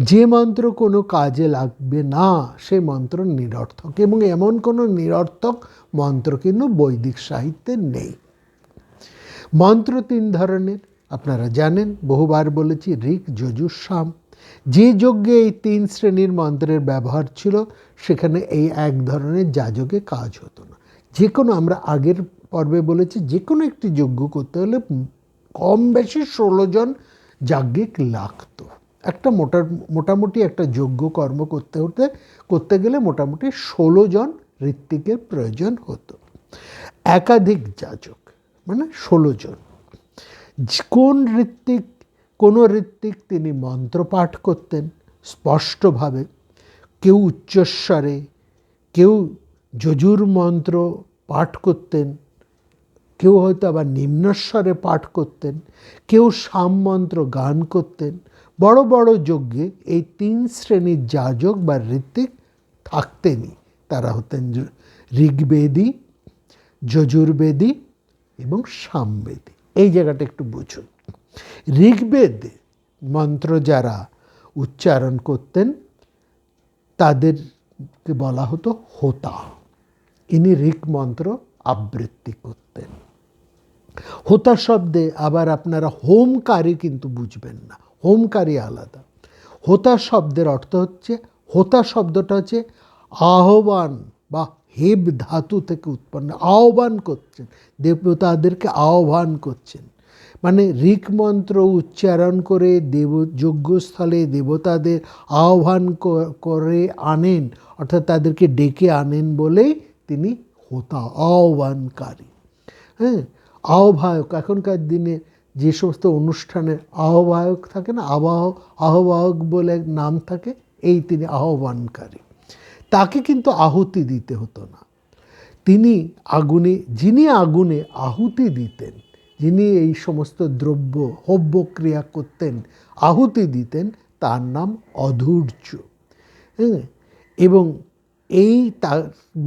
যে মন্ত্র কোনো কাজে লাগবে না সে মন্ত্র নিরর্থক, এবং এমন কোনো নিরর্থক মন্ত্র কিন্তু বৈদিক সাহিত্যে নেই। মন্ত্র 3 ধরনের, আপনারা জানেন, বহুবার বলেছি, ঋক, যজুর, সাম। যে যজ্ঞে এই 3 শ্রেণীর মন্ত্রের ব্যবহার ছিল সেখানে এই এক ধরনের যাজকে কাজ হতো না। যে কোনো, আমরা আগের পর্বে বলেছি, যে কোনো একটি যজ্ঞ করতে হলে কম বেশি 16 জন যাজ্ঞিক লাগতো। একটা মোটামুটি একটা যজ্ঞ কর্ম করতে গেলে মোটামুটি 16 জন ঋত্বিকের প্রয়োজন হতো। একাধিক যাজক মানে 16 জন। কোন ঋত্বিক তিনি মন্ত্র পাঠ করতেন স্পষ্টভাবে, কেউ উচ্চস্বরে, কেউ যজুর মন্ত্র পাঠ করতেন, কেউ হয়তো আবার নিম্নস্বরে পাঠ করতেন, কেউ সাম মন্ত্র গান করতেন। বড় বড় যজ্ঞে এই 3 শ্রেণীর যাজক বা ঋত্বিক থাকতেনই। তারা হতেন ঋগ্বেদী, যজুর্বেদী এবং সামবেদী। এই জায়গাটা একটু বুঝুন। ঋগ্বেদ মন্ত্র যারা উচ্চারণ করতেন তাদেরকে বলা হতো হোতা। ইনি ঋক মন্ত্র আবৃত্তি করতেন। হোতা শব্দে আবার আপনারা হোমকারী কিন্তু বুঝবেন না, হোমকারী আলাদা। হোতা শব্দের অর্থ হচ্ছে, হোতা শব্দটা হচ্ছে আহ্বান বা হেব ধাতু থেকে উৎপন্ন, আহ্বান করছেন, দেবতাদেরকে আহ্বান করছেন। মানে ঋক মন্ত্র উচ্চারণ করে যজ্ঞস্থলে দেবতাদের আহ্বান করে আনেন, অর্থাৎ তাদেরকে ডেকে আনেন বলেই তিনি হোতা, আহ্বানকারী। হ্যাঁ, আহ্বায়ক, এখনকার দিনে যে সমস্ত অনুষ্ঠানের আহ্বায়ক থাকে না, আহ্বায়ক বলে নাম থাকে, এই তিনি আহ্বানকারী। তাকে কিন্তু আহুতি দিতে হতো না। যিনি আগুনে আহুতি দিতেন, যিনি এই সমস্ত দ্রব্য হব্য ক্রিয়া করতেন, আহুতি দিতেন, তার নাম অধূর্য। হ্যাঁ, এবং এই তার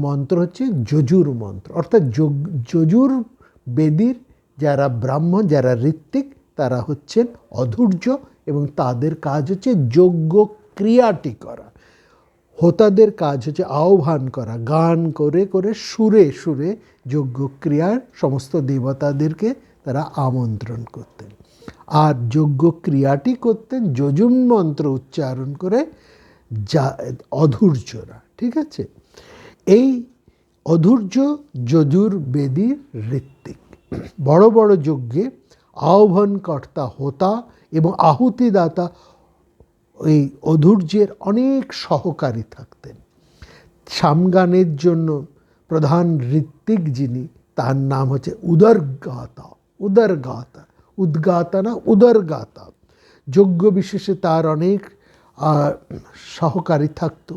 মন্ত্র হচ্ছে যজুর মন্ত্র, অর্থাৎ যজুর বেদীর যারা ব্রাহ্মণ, যারা ঋত্বিক, তারা হচ্ছেন অধূর্য এবং তাদের কাজ হচ্ছে যজ্ঞ ক্রিয়াটি করা। হোতাদের কাজ হচ্ছে আহ্বান করা, গান করে করে সুরে সুরে যজ্ঞক্রিয়ার সমস্ত দেবতাদেরকে তারা আমন্ত্রণ করতেন। আর যজ্ঞক্রিয়াটি করতেন যজুর মন্ত্র উচ্চারণ করে অধূর্যরা। ঠিক আছে, এই অধূর্য যজুর্বেদীর ঋত্বিক। বড় বড় যজ্ঞে আহ্বানকর্তা হোতা এবং আহুতিদাতা ওই অধূর্যের অনেক সহকারী থাকতেন। সামগানের জন্য প্রধান ঋত্বিক যিনি, তার নাম হচ্ছে উদরগাতা। যজ্ঞ বিশেষে তার অনেক সহকারী থাকত।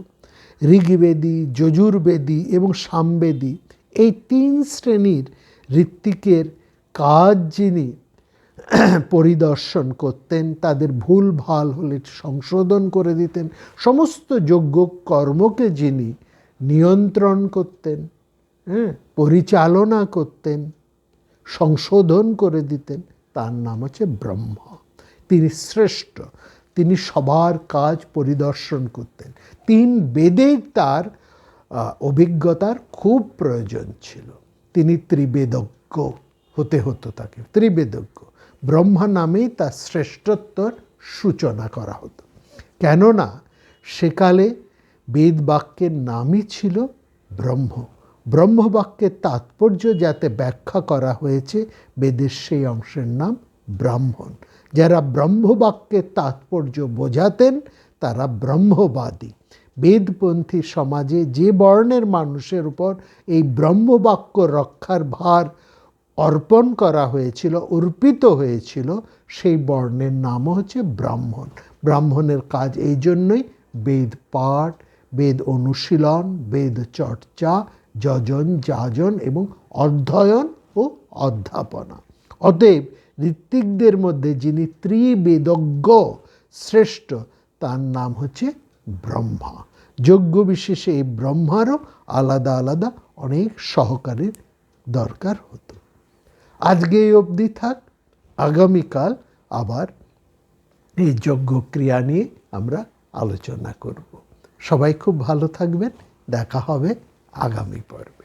ঋগ্বেদী, যজুর্বেদী এবং সামবেদী, এই 3 শ্রেণীর ঋত্বিকের কাজ যিনি পরিদর্শন করতেন, তাদের ভুল ভাল হলে সংশোধন করে দিতেন, সমস্ত যজ্ঞ কর্মকে যিনি নিয়ন্ত্রণ করতেন, পরিচালনা করতেন, সংশোধন করে দিতেন, তার নাম হচ্ছে ব্রহ্মা। তিনি শ্রেষ্ঠ, তিনি সবার কাজ পরিদর্শন করতেন। 3 বেদে তার অভিজ্ঞতার খুব প্রয়োজন ছিল। তিনি ত্রিবেদজ্ঞ হতে হতো, তাকে ত্রিবেদজ্ঞ। ব্রহ্মা নামেই তার শ্রেষ্ঠত্বর সূচনা করা হতো, কেননা সেকালে বেদ বাক্যের নামই ছিল ব্রহ্ম। ব্রহ্মবাক্যের তাৎপর্য যাতে ব্যাখ্যা করা হয়েছে, বেদের সেই অংশের নাম ব্রাহ্মণ। যারা ব্রহ্মবাক্যের তাৎপর্য বোঝাতেন তারা ব্রহ্মবাদী। বেদপন্থী সমাজে যে বর্ণের মানুষের উপর এই ব্রহ্মবাক্য রক্ষার ভার অর্পণ করা হয়েছিল, অর্পিত হয়েছিল, সেই বর্ণের নাম হচ্ছে ব্রাহ্মণ। ব্রাহ্মণের কাজ এই জন্যই বেদ পাঠ, বেদ অনুশীলন, বেদ চর্চা, যজন যাজন এবং অধ্যয়ন ও অধ্যাপনা। অতএব ঋত্বিকদের মধ্যে যিনি ত্রিবেদজ্ঞ শ্রেষ্ঠ, তার নাম হচ্ছে ব্রহ্মা। যজ্ঞ বিশেষে এই ব্রহ্মারও আলাদা আলাদা অনেক সহকারীর দরকার হতো। আজকে এই অবধি থাক, আগামীকাল আবার এই যজ্ঞক্রিয়া নিয়ে আমরা আলোচনা করব। সবাই খুব ভালো থাকবেন, দেখা হবে আগামী পর্বে।